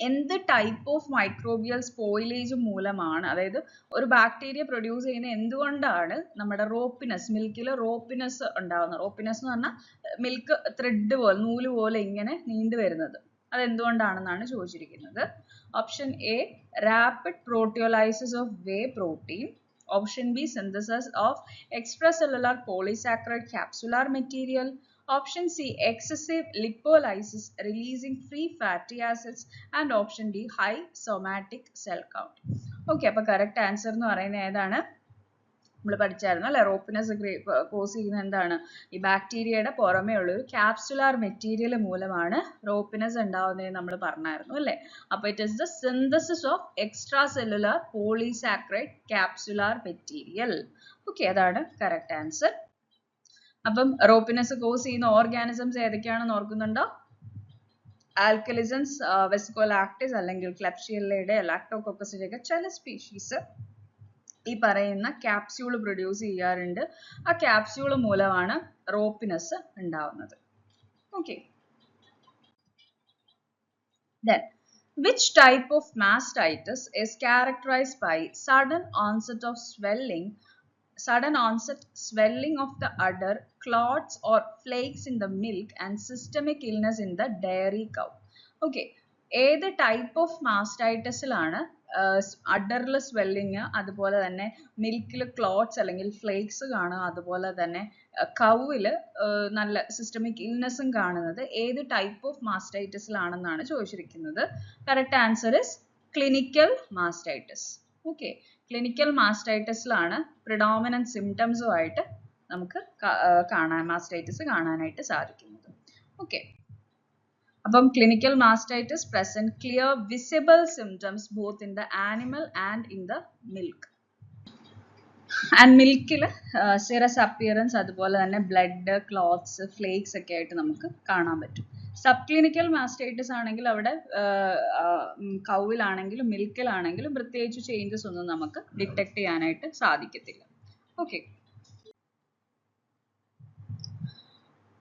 എന്ത് type of microbial spoilage മൂലമാണ്, അതായത് ഒരു bacteria produce ചെയ്യുന്ന എന്തുകൊണ്ടാണ് നമ്മുടെ റോപ്പിനസ്, മിൽക്കിൽ റോപ്പിനസ് ഉണ്ടാകുന്നത്. റോപ്പിനസ് എന്ന് പറഞ്ഞാൽ മിൽക്ക് ത്രെഡ് പോലെ, നൂല് പോലെ ഇങ്ങനെ നീണ്ടു വരുന്നത്. അതെന്തുകൊണ്ടാണെന്നാണ് ചോദിച്ചിരിക്കുന്നത്. Option A rapid proteolysis of way protein. Option B synthesis of extracellular polysaccharide capsular material. Option C excessive lipolysis releasing free fatty acids. And option D high somatic cell count. Okay, അപ്പോൾ correct answer എന്ന് പറയുന്നത് ഏതാണ്? നമ്മൾ പഠിച്ചായിരുന്നു അല്ലെ, റോപ്പിനസ് cos ചെയ്യുന്ന എന്താണ്, ഈ ബാക്ടീരിയയുടെ പുറമേ ഉള്ള ഒരു ക്യാപ്സുലാർ മെറ്റീരിയൽ മൂലമാണ് റോപ്പിനസ് ഉണ്ടാവുന്നതെന്ന് നമ്മൾ പറഞ്ഞായിരുന്നു അല്ലെ. അപ്പോൾ it is the synthesis of extra cellular polysaccharide capsular material. Okay, അതാണ് കറക്റ്റ് ആൻസർ. അപ്പം റോപ്പിനസ് കോസ് ചെയ്യുന്ന ഓർഗാനിസംസ് ഏതൊക്കെയാണെന്ന് ഓർക്കുന്നുണ്ടോ? ആൽക്കലിസൻസ്, വെസിക്കോലാക്ടിസ് അല്ലെങ്കിൽ ക്ലെപ്ഷിയല്ലയുടെ, ലാക്ടോകോക്കസിന്റെ ഒക്കെ ചില സ്പീഷീസ് ഈ പറയുന്ന ക്യാപ്സ്യൂൾ പ്രൊഡ്യൂസ് ചെയ്യാറുണ്ട്. ആ ക്യാപ്സ്യൂൾ മൂലമാണ് റോപ്പിനസ് ഉണ്ടാവുന്നത്. Okay. Then, which type of mastitis is characterized by sudden onset swelling of the udder, clots or flakes in the milk, and systemic illness in the dairy cow? Okay, ഏത് type of മാസ്റ്റൈറ്റിസിലാണ് അഡറിൽ swelling, അതുപോലെ തന്നെ മിൽക്കിൽ clots അല്ലെങ്കിൽ flakes കാണുക, അതുപോലെ തന്നെ കൗവിൽ നല്ല systemic ഇൽനെസ്സും കാണുന്നത് ഏത് ടൈപ്പ് ഓഫ് മാസ്റ്റൈറ്റിസിലാണെന്നാണ് ചോദിച്ചിരിക്കുന്നത്. Correct answer is clinical mastitis. Okay, clinical മാസ്റ്റൈറ്റിസിലാണ് പ്രിഡോമിനന്റ് സിംറ്റംസുമായിട്ട് നമുക്ക് മാസ്റ്റൈറ്റിസ് കാണാനായിട്ട് സാധിക്കുന്നത്. ഓക്കെ, അപ്പം clinical mastitis present clear visible symptoms both in the animal and in the milk. And മിൽക്കിൽ സിറസ് അപ്പിയറൻസ്, അതുപോലെ തന്നെ ബ്ലഡ്, ക്ലോത്ത്സ്, ഫ്ലേക്സ് ഒക്കെ ആയിട്ട് നമുക്ക് കാണാൻ പറ്റും. സബ് ക്ലിനിക്കൽ മാസ്റ്റൈറ്റിസ് ആണെങ്കിൽ അവിടെ കൗവിലാണെങ്കിലും മിൽക്കിലാണെങ്കിലും പ്രത്യേകിച്ച് ചേഞ്ചസ് ഒന്നും നമുക്ക് ഡിറ്റക്ട് ചെയ്യാനായിട്ട് സാധിക്കത്തില്ല. Okay.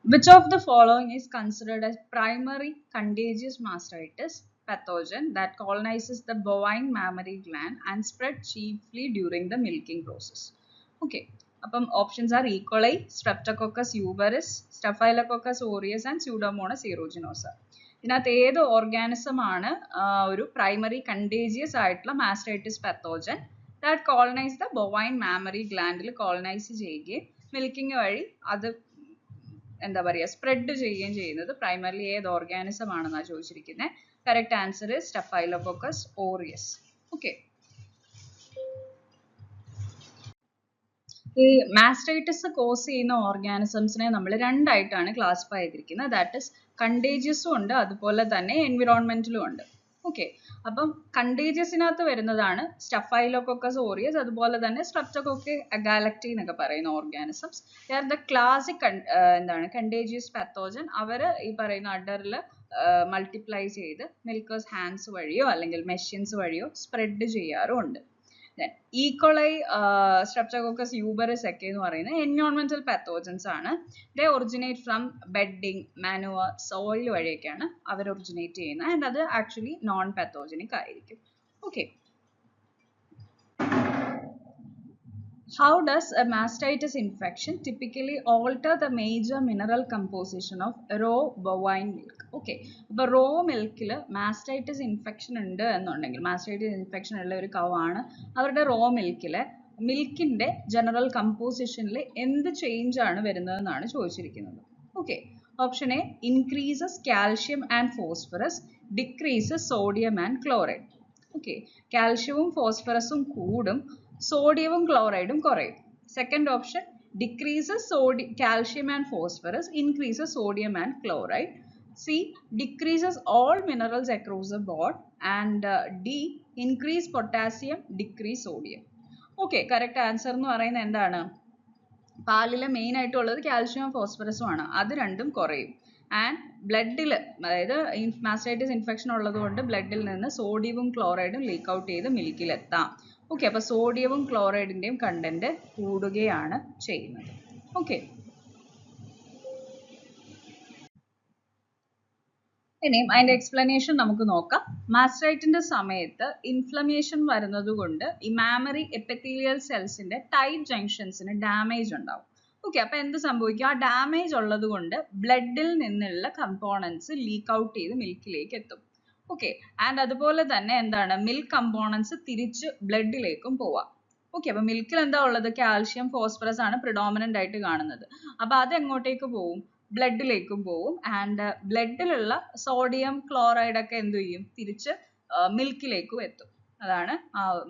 Which of the following is considered as primary contagious mastitis pathogen that colonizes the bovine mammary gland and spread chiefly during the milking process? Okay, അപ്പം options are E. coli, Streptococcus pyogenes, Staphylococcus aureus and Pseudomonas aeruginosa. ഇതിനകത്ത് ഏത് organism ആണ് ഒരു primary contagious ആയിട്ടുള്ള mastitis pathogen that colonize the bovine mammary ഗ്ലാൻഡിൽ colonize ചെയ്യുകയും milking വഴി അത് എന്താ പറയുക സ്പ്രെഡ് ചെയ്യുകയും ചെയ്യുന്നത് പ്രൈമറിലി ഏത് ഓർഗാനിസം ആണെന്നാണ് ചോദിച്ചിരിക്കുന്നത്. Correct answer is Staphylococcus ഓറിയസ്. Okay, ഈ മാസ്റ്റൈറ്റിസ് കോസ് ചെയ്യുന്ന ഓർഗാനിസംസിനെ നമ്മൾ രണ്ടായിട്ടാണ് ക്ലാസിഫൈ ചെയ്തിരിക്കുന്നത്. ദാറ്റ് ഇസ് കണ്ടേജിയസും ഉണ്ട്, അതുപോലെ തന്നെ എൻവിറോൺമെന്റലും ഉണ്ട്. ഓക്കെ, അപ്പം കണ്ടേജിയസിനകത്ത് വരുന്നതാണ് സ്റ്റഫൈലോകോക്കസ് ഓറിയസ്, അതുപോലെ തന്നെ സ്ട്രെപ്റ്റോകോക്കസ് അഗാലക്റ്റി എന്നൊക്കെ പറയുന്ന organisms. They are the classic എന്താണ് കണ്ടേജിയസ് പാത്തോജൻ. അവർ ഈ പറയുന്ന അഡറിൽ മൾട്ടിപ്ലൈ ചെയ്ത് മിൽക്കേഴ്സ് ഹാൻഡ്സ് വഴിയോ അല്ലെങ്കിൽ മെഷീൻസ് വഴിയോ സ്പ്രെഡ് ചെയ്യാറുമുണ്ട്. Then E. coli, Streptococcus pyogenes ഒക്കെ എന്ന് പറയുന്നത് എൻവയോൺമെന്റൽ പാത്തോജൻസ് ആണ്. They originate from bedding, manure, soil വഴിയൊക്കെയാണ് അവർ ഒറിജിനേറ്റ് ചെയ്യുന്നത്. ആൻഡ് അത് ആക്ച്വലി നോൺ പാത്തോജനിക് ആയിരിക്കും. Okay, how does a mastitis infection typically alter the major mineral composition of raw bovine milk? Okay, അപ്പോൾ raw milkൽ mastitis infection ഉണ്ട് എന്നുണ്ടെങ്കിൽ, mastitis infection ഉള്ള ഒരു കൗ ആണ്, അവരുടെ raw milkൽ മിൽക്കിന്റെ ജനറൽ കമ്പോസിഷനിൽ എന്ത് ചേഞ്ച് ആണ് വരുന്നതെന്നാണ് ചോദിച്ചിരിക്കുന്നത്. Okay, option A increases calcium and phosphorus, decreases sodium and chloride. Okay, കാൽഷ്യവും ഫോസ്ഫറസും കൂടും, സോഡിയവും ക്ലോറൈഡും കുറയും. Second option decreases calcium and phosphorus, increases sodium and chloride. C decreases all minerals across the board. And D increase potassium, decrease sodium. Okay, correct answer എന്ന് പറയുന്നത് എന്താണ്? പാലിൽ മെയിൻ ആയിട്ടുള്ളത് കാൽഷ്യം ഫോസ്ഫറസും ആണ്. അത് രണ്ടും കുറയും. ആൻഡ് ബ്ലഡിൽ, അതായത് മാസ്റ്റൈറ്റിസ് ഇൻഫെക്ഷൻ ഉള്ളത് കൊണ്ട് ബ്ലഡിൽ നിന്ന് സോഡിയവും ക്ലോറൈഡും ലീക്ക് ഔട്ട് ചെയ്ത് മിൽക്കിലെത്താം. ഓക്കെ, അപ്പോൾ സോഡിയവും ക്ലോറൈഡിൻ്റെയും കണ്ടന്റ് കൂടുകയാണ് ചെയ്യുന്നത്. ഓക്കെ, ഇനിയും അതിൻ്റെ എക്സ്പ്ലനേഷൻ നമുക്ക് നോക്കാം. മാസ്റ്റൈറ്റിന്റെ സമയത്ത് ഇൻഫ്ലമേഷൻ വരുന്നത് കൊണ്ട് ഈ മാമറി എപ്പിത്തീലിയൽ സെൽസിന്റെ ടൈറ്റ് ജംഗ്ഷൻസിന് ഡാമേജ് ഉണ്ടാവും. ഓക്കെ, അപ്പൊ എന്ത് സംഭവിക്കും? ആ ഡാമേജ് ഉള്ളത് കൊണ്ട് ബ്ലഡിൽ നിന്നുള്ള കമ്പോണൻസ് ലീക്ക് ഔട്ട് ചെയ്ത് മിൽക്കിലേക്ക് എത്തും. ഓക്കെ, ആൻഡ് അതുപോലെ തന്നെ എന്താണ്, മിൽക്ക് കമ്പോണൻസ് തിരിച്ച് ബ്ലഡിലേക്കും പോവാം. ഓക്കെ, അപ്പൊ മിൽക്കിൽ എന്താ ഉള്ളത്? കാൽഷ്യം ഫോസ്ഫറസ് ആണ് പ്രിഡോമിനന്റ് ആയിട്ട് കാണുന്നത്. അപ്പൊ അത് എങ്ങോട്ടേക്ക് പോവും? ബ്ലഡിലേക്കും പോവും. ആൻഡ് ബ്ലഡിലുള്ള സോഡിയം ക്ലോറൈഡ് ഒക്കെ എന്ത് ചെയ്യും? തിരിച്ച് മിൽക്കിലേക്കും എത്തും. അതാണ്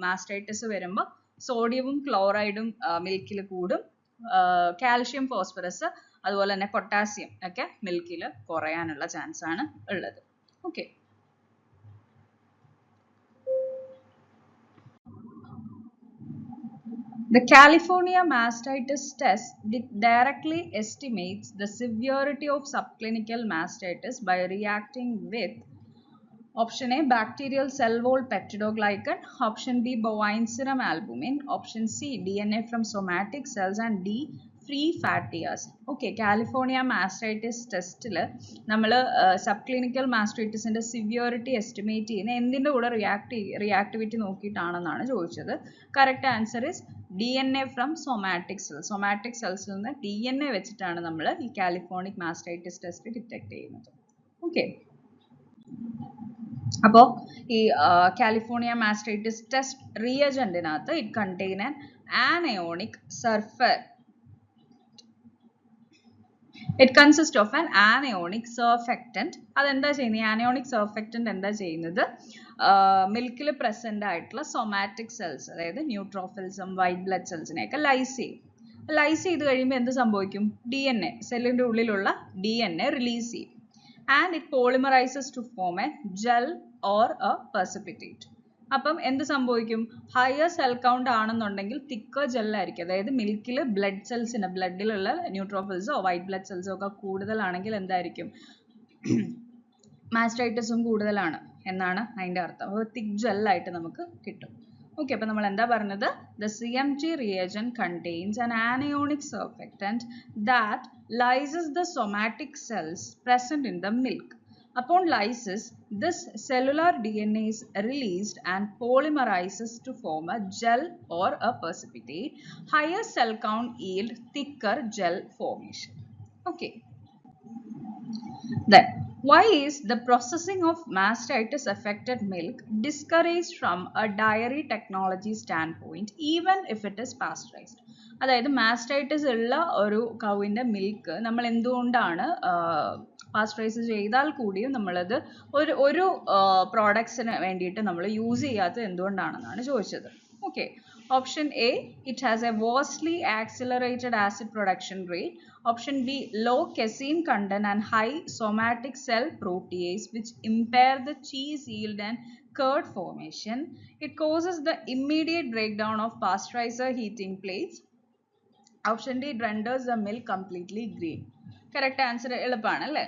മാസ്റ്റൈറ്റിസ് വരുമ്പോൾ സോഡിയവും ക്ലോറൈഡും മിൽക്കിൽ കൂടും, കാൽഷ്യം ഫോസ്ഫറസ് അതുപോലെ തന്നെ പൊട്ടാസ്യം ഒക്കെ മിൽക്കിൽ കുറയാനുള്ള ചാൻസ് ആണ് ഉള്ളത്. Okay, the California mastitis test directly estimates the severity of subclinical mastitis by reacting with option A bacterial cell wall peptidoglycan, option B bovine serum albumin, option C DNA from somatic cells, and D free fatty acid. Okay, California mastitis ടെസ്റ്റിൽ നമ്മൾ subclinical മാസ്റ്റൈറ്റിസിന്റെ സിവിയോറിറ്റി estimate ചെയ്യുന്ന എന്തിൻ്റെ കൂടെ reactivity നോക്കിയിട്ടാണെന്നാണ് ചോദിച്ചത്. Correct answer is DNA from somatic cells. Somatic സെൽസിൽ നിന്ന് DNA വെച്ചിട്ടാണ് നമ്മൾ ഈ കാലിഫോർണിക് മാസ്റ്റൈറ്റിസ് ടെസ്റ്റ് ഡിറ്റക്ട് ചെയ്യുന്നത്. ഓക്കെ, അപ്പോൾ ഈ കാലിഫോർണിയ മാസ്റ്റൈറ്റിസ് ടെസ്റ്റ് റിയജന്റിനകത്ത് it contain an anionic surfer. It consists of an anionic surfactant. അതെന്താ ചെയ്യുന്നത്? ആനയോണിക് സർഫക്റ്റന്റ് എന്താ ചെയ്യുന്നത്? മിൽക്കിൽ പ്രസന്റ് ആയിട്ടുള്ള സൊമാറ്റിക് സെൽസ്, അതായത് ന്യൂട്രോഫിൽസും വൈറ്റ് ബ്ലഡ് സെൽസിനെയൊക്കെ ലൈസ് ചെയ്യും. ലൈസ് ചെയ്ത് കഴിയുമ്പോൾ എന്ത് സംഭവിക്കും? DNA, സെല്ലിന്റെ ഉള്ളിലുള്ള DNA റിലീസ് ചെയ്യും. And it polymerises to form a gel or a precipitate. അപ്പം എന്ത് സംഭവിക്കും? ഹയർ സെൽ കൗണ്ട് ആണെന്നുണ്ടെങ്കിൽ തിക്കർ ജെല്ലായിരിക്കും. അതായത് മിൽക്കിൽ ബ്ലഡ് സെൽസിന്, ബ്ലഡിലുള്ള ന്യൂട്രോഫിൽസോ വൈറ്റ് ബ്ലഡ് സെൽസോ ഒക്കെ കൂടുതലാണെങ്കിൽ എന്തായിരിക്കും? മാസ്റ്റൈറ്റിസും കൂടുതലാണ് എന്നാണ് അതിൻ്റെ അർത്ഥം. അപ്പോൾ തിക്ക് ജെല്ലായിട്ട് നമുക്ക് കിട്ടും. ഓക്കെ, അപ്പോൾ നമ്മൾ എന്താ പറഞ്ഞത്? The CMG reagent contains an anionic surfactant that lyses the somatic cells present in the milk. Upon lysis, this cellular DNA is released and polymerizes to form a gel or a precipitate. Higher cell count yield thicker gel formation. Okay. Then, why is the processing of mastitis affected milk discouraged from a dairy technology standpoint even if it is pasteurized? അതായത് mastitis ഉള്ള ഒരു കൗവിൻ്റെ milk നമ്മൾ എന്തുകൊണ്ടാണ് pasteurise ചെയ്താൽ കൂടിയും നമ്മളത് ഒരു പ്രോഡക്ട്സിന് വേണ്ടിയിട്ട് നമ്മൾ യൂസ് ചെയ്യാത്തത് എന്തുകൊണ്ടാണെന്നാണ് ചോദിച്ചത്. Okay, option A, it has A vastly accelerated acid production rate. Option B, low casein content and high somatic cell protease which impair the cheese yield and curd formation. It causes the immediate breakdown of pasteurizer heating plates. Option D, it renders the milk completely green. Correct answer എളുപ്പമാണ് അല്ലേ?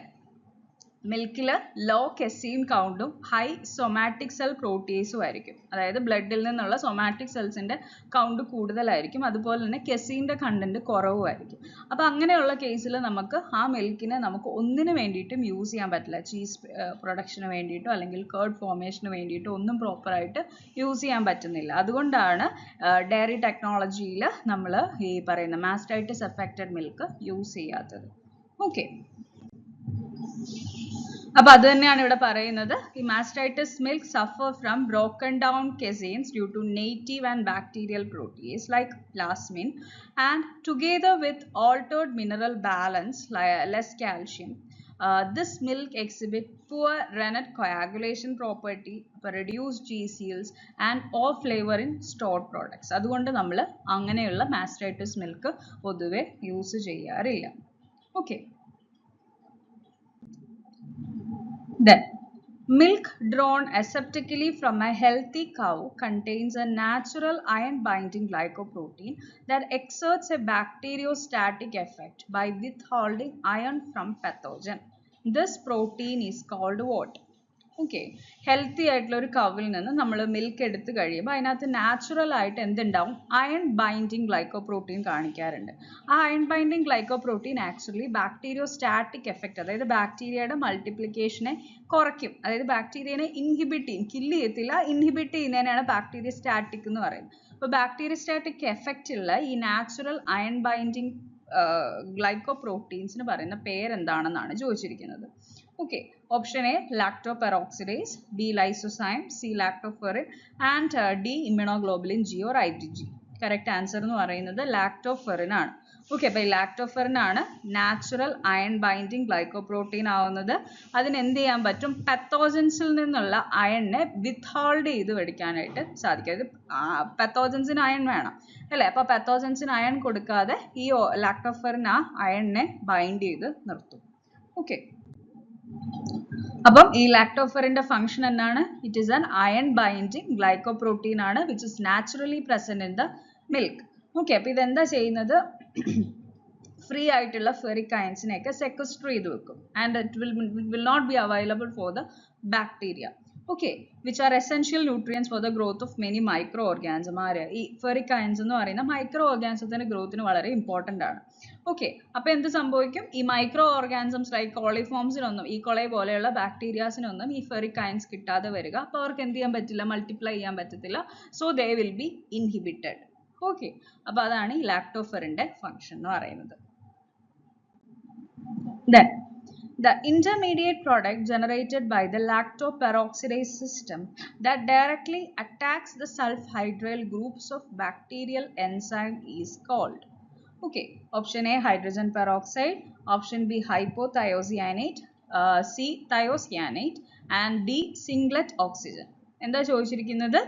മിൽക്കിൽ low casein കൗണ്ടും high somatic cell പ്രോട്ടീസും ആയിരിക്കും. അതായത് ബ്ലഡിൽ നിന്നുള്ള somatic സെൽസിൻ്റെ count കൂടുതലായിരിക്കും, അതുപോലെ തന്നെ കെസീൻ്റെ കണ്ടന്റ് കുറവുമായിരിക്കും. അപ്പോൾ അങ്ങനെയുള്ള കേസിൽ നമുക്ക് ആ മിൽക്കിനെ നമുക്ക് ഒന്നിനു വേണ്ടിയിട്ടും യൂസ് ചെയ്യാൻ പറ്റില്ല. ചീസ് പ്രൊഡക്ഷന് വേണ്ടിയിട്ടോ അല്ലെങ്കിൽ കേർഡ് ഫോർമേഷന് വേണ്ടിയിട്ടോ ഒന്നും പ്രോപ്പറായിട്ട് യൂസ് ചെയ്യാൻ പറ്റുന്നില്ല. അതുകൊണ്ടാണ് ഡയറി ടെക്നോളജിയിൽ നമ്മൾ ഈ പറയുന്ന മാസ്റ്റൈറ്റിസ് അഫക്റ്റഡ് മിൽക്ക് യൂസ് ചെയ്യാത്തത്. ഓക്കെ, അപ്പോൾ അത് തന്നെയാണ് ഇവിടെ പറയുന്നത്. ഈ mastitis milk suffer from broken down caseins due to native and bacterial protease like plasmin and together with altered mineral balance less calcium. This milk exhibit poor rennet coagulation property, reduced cheese yields and off flavor in stored products. അതുകൊണ്ട് നമ്മൾ അങ്ങനെയുള്ള mastitis milk പൊതുവെ use ചെയ്യാറില്ല. Okay, then Milk drawn aseptically from a healthy cow contains a natural iron-binding glycoprotein that exerts a bacteriostatic effect by withholding iron from pathogen. This protein is called what? Okay, healthy ആയിട്ടുള്ള ഒരു കവിൽ നിന്ന് നമ്മൾ milk എടുത്ത് കഴിയുമ്പോൾ അതിനകത്ത് natural ആയിട്ട് എന്തുണ്ടാവും? Iron binding glycoprotein കാണിക്കാറുണ്ട്. ആ iron binding glycoprotein actually bacteriostatic effect, അതായത് ബാക്ടീരിയയുടെ മൾട്ടിപ്ലിക്കേഷനെ കുറയ്ക്കും. അതായത് ബാക്ടീരിയനെ ഇൻഹിബിറ്റ് ചെയ്യും, കില്ല് ചെയ്യത്തില്ല, ഇൻഹിബിറ്റ് ചെയ്യുന്നതിനാണ് ബാക്ടീരിയസ്റ്റാറ്റിക് എന്ന് പറയുന്നത്. അപ്പോൾ ബാക്ടീരിയസ്റ്റാറ്റിക് എഫക്റ്റ് ഉള്ള ഈ നാച്ചുറൽ അയൺ ബൈൻഡിങ് ഗ്ലൈക്കോപ്രോട്ടീൻസിന് പറയുന്ന പേരെന്താണെന്നാണ് ചോദിച്ചിരിക്കുന്നത്. Okay, option A lactoperoxidase, B lysozyme, C lactoferrin and D immunoglobulin G or IgG. Correct answer എന്ന് പറയുന്നത് lactoferrin ആണ്. Okay, അപ്പോൾ lactoferrin ആണ് നാച്ചുറൽ അയൺ ബൈൻഡിങ് ഗ്ലൈക്കോപ്രോട്ടീൻ ആവുന്നത്. അതിന് എന്ത് ചെയ്യാൻ പറ്റും? പത്തോജൻസിൽ നിന്നുള്ള അയണിനെ വിത്ത്ഹോൾഡ് ചെയ്ത് എടുക്കാനായിട്ട് സാധിക്കും. അത് പത്തോജൻസിന് അയൺ വേണം അല്ലേ? അപ്പോൾ പത്തോജൻസിന് അയൺ കൊടുക്കാതെ ഈ ലാക്ടോഫെറിൻ ആ അയണിനെ ബൈൻഡ് ചെയ്ത് നിർത്തും. ഓക്കെ, അപ്പം ഈ ലാക്ടോഫെറിന്റെ ഫംഗ്ഷൻ എന്താണ്? It is an iron binding glycoprotein ആണ് which is naturally present in the milk. Okay, അപ്പോൾ ഇതെന്താ ചെയ്യുന്നത്? ഫ്രീ ആയിട്ടുള്ള ഫെറിക് അയൻസിനെയൊക്കെ സെക്വസ്റ്റർ ചെയ്ത് വെക്കും and it will not be available for the bacteria. Okay, which are essential nutrients for the growth of many micro organism. ഈ ferric ions എന്ന് പറയുന്ന micro ഓർഗാനിസത്തിന്റെ ഗ്രോത്തിന് വളരെ ഇമ്പോർട്ടൻ്റ് ആണ്. ഓക്കെ, അപ്പോൾ എന്ത് സംഭവിക്കും? ഈ മൈക്രോ ഓർഗാനിസംസ് ലൈക്ക് കോളിഫോംസിനൊന്നും, ഈ കൊളെ പോലെയുള്ള ബാക്ടീരിയാസിനൊന്നും ഈ ഫെറിക് അയൻസ് കിട്ടാതെ വരിക. അപ്പോൾ അവർക്ക് എന്ത് ചെയ്യാൻ പറ്റില്ല? മൾട്ടിപ്ലൈ ചെയ്യാൻ പറ്റത്തില്ല. So they will be inhibited. Okay, അപ്പോൾ അതാണ് ഈ ലാക്ടോഫെറിന്റെ ഫംഗ്ഷൻ എന്ന് പറയുന്നത്. Then the intermediate product generated by the lactoperoxidase system that directly attacks the sulfhydryl groups of bacterial enzyme is called. Okay, option A hydrogen peroxide, option B hypothiocyanate, C thiocyanate and D singlet oxygen. എന്താ ചോദിച്ചിരിക്കുന്നത്?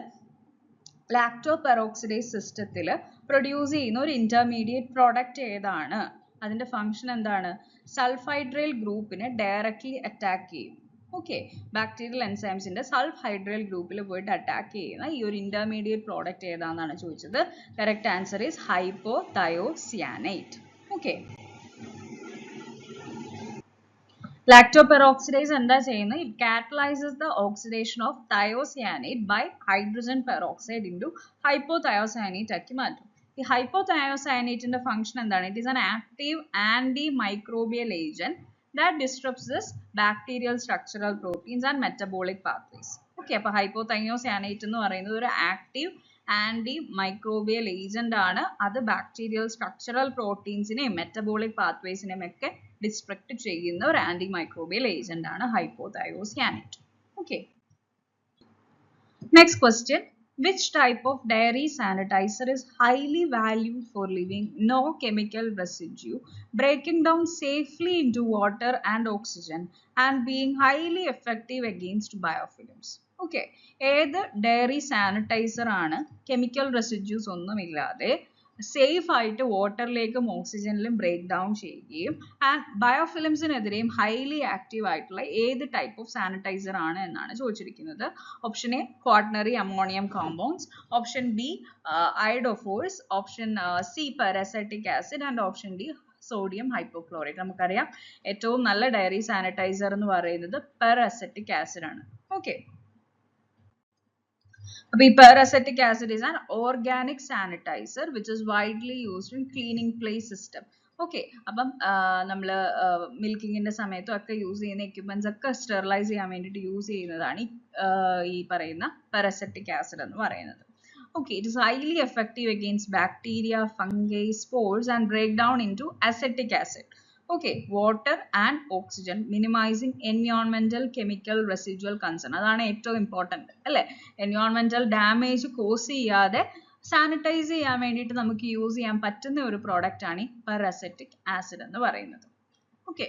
ലാക്ടോപെറോക്സിഡേസ് സിസ്റ്റത്തിൽ produce ചെയ്യുന്ന ഒരു intermediate product ഏതാണ്? അതിന്റെ function എന്താണ്? Sulphydryl ഗ്രൂപ്പിനെ directly attack ചെയ്യും. ഓക്കെ, ബാക്ടീരിയൽ എൻസൈംസിന്റെ സൾഫൈഡ്രൈൽ ഗ്രൂപ്പിൽ പോയിട്ട് അറ്റാക്ക് ചെയ്യുന്ന ഈ ഒരു ഇന്റർമീഡിയറ്റ് പ്രോഡക്റ്റ് ഏതാണെന്നാണ് ചോദിച്ചത്. Correct answer is hypothiocyanate. Okay, Lactoperoxidase എന്താ ചെയ്യുന്നത്? It catalyzes the oxidation of thiocyanate by hydrogen peroxide into hypothiocyanate ആക്കി മാറ്റും. ഈ hypothiocyanate ഫംഗ്ഷൻ എന്താണ്? It is an active antimicrobial agent that disrupts this bacterial structural proteins and metabolic pathways. Okay, അപ്പോൾ hypothiocyanate എന്ന് പറയുന്നത് ഒരു ആക്റ്റീവ് ആന്റി മൈക്രോബിയൽ ഏജന്റ് ആണ്. അത് ബാക്ടീരിയൽ സ്ട്രക്ചറൽ പ്രോട്ടീൻസിനെയും മെറ്റബോളിക് പാത്വേസിനെയും ഒക്കെ ഡിസ്ട്രക്ട് ചെയ്യുന്ന ഒരു ആന്റി മൈക്രോബിയൽ ഏജന്റ് ആണ് hypothiocyanate. Okay. Next question. Which type of dairy sanitizer is highly valued for leaving no chemical residue, breaking down safely into water and oxygen, and being highly effective against biofilms? Okay, ഏത് dairy sanitizer ആണ് chemical residues ഒന്നും ഇല്ലാതെ safe ആയിട്ട് വാട്ടറിലേക്കും ഓക്സിജനിലും break down ചെയ്യുകയും and ബയോഫിലിംസിനെതിരെയും highly active ആയിട്ടുള്ള ഏത് ടൈപ്പ് ഓഫ് സാനിറ്റൈസർ ആണ് എന്നാണ് ചോദിച്ചിരിക്കുന്നത്. Option A quaternary ammonium compounds, option B iodophors, option C peracetic acid and option D sodium hypochlorite. നമുക്കറിയാം ഏറ്റവും നല്ല ഡയറി സാനിറ്റൈസർ എന്ന് പറയുന്നത് പാരാസൈറ്റിക് ആസിഡ് ആണ്. Okay, Peracetic acid is an organic sanitizer which is widely used in cleaning place system. Okay, അപ്പം നമ്മൾ മിൽക്കിങ്ങിന്റെ സമയത്തും ഒക്കെ യൂസ് ചെയ്യുന്ന എക്യുപ്മെന്റ്സ് ഒക്കെ സ്റ്റെറിലൈസ് ചെയ്യാൻ വേണ്ടിയിട്ട് യൂസ് ചെയ്യുന്നതാണ് ഈ പറയുന്ന പാരാസൈറ്റിക് ആസിഡ് എന്ന് പറയുന്നത്. Okay, it is highly effective against bacteria, fungi, spores and break down into acetic acid. Okay, water and oxygen, minimizing environmental chemical residual concern. അതാണ് ഏറ്റവും ഇമ്പോർട്ടൻറ്റ് അല്ലേ? എൻവയോൺമെന്റൽ ഡാമേജ് കോസ് ചെയ്യാതെ സാനിറ്റൈസ് ചെയ്യാൻ വേണ്ടിയിട്ട് നമുക്ക് യൂസ് ചെയ്യാൻ പറ്റുന്ന ഒരു പ്രോഡക്റ്റ് ആണ് ഈ പാരാസൈറ്റിക് ആസിഡ് എന്ന് പറയുന്നത്. Okay,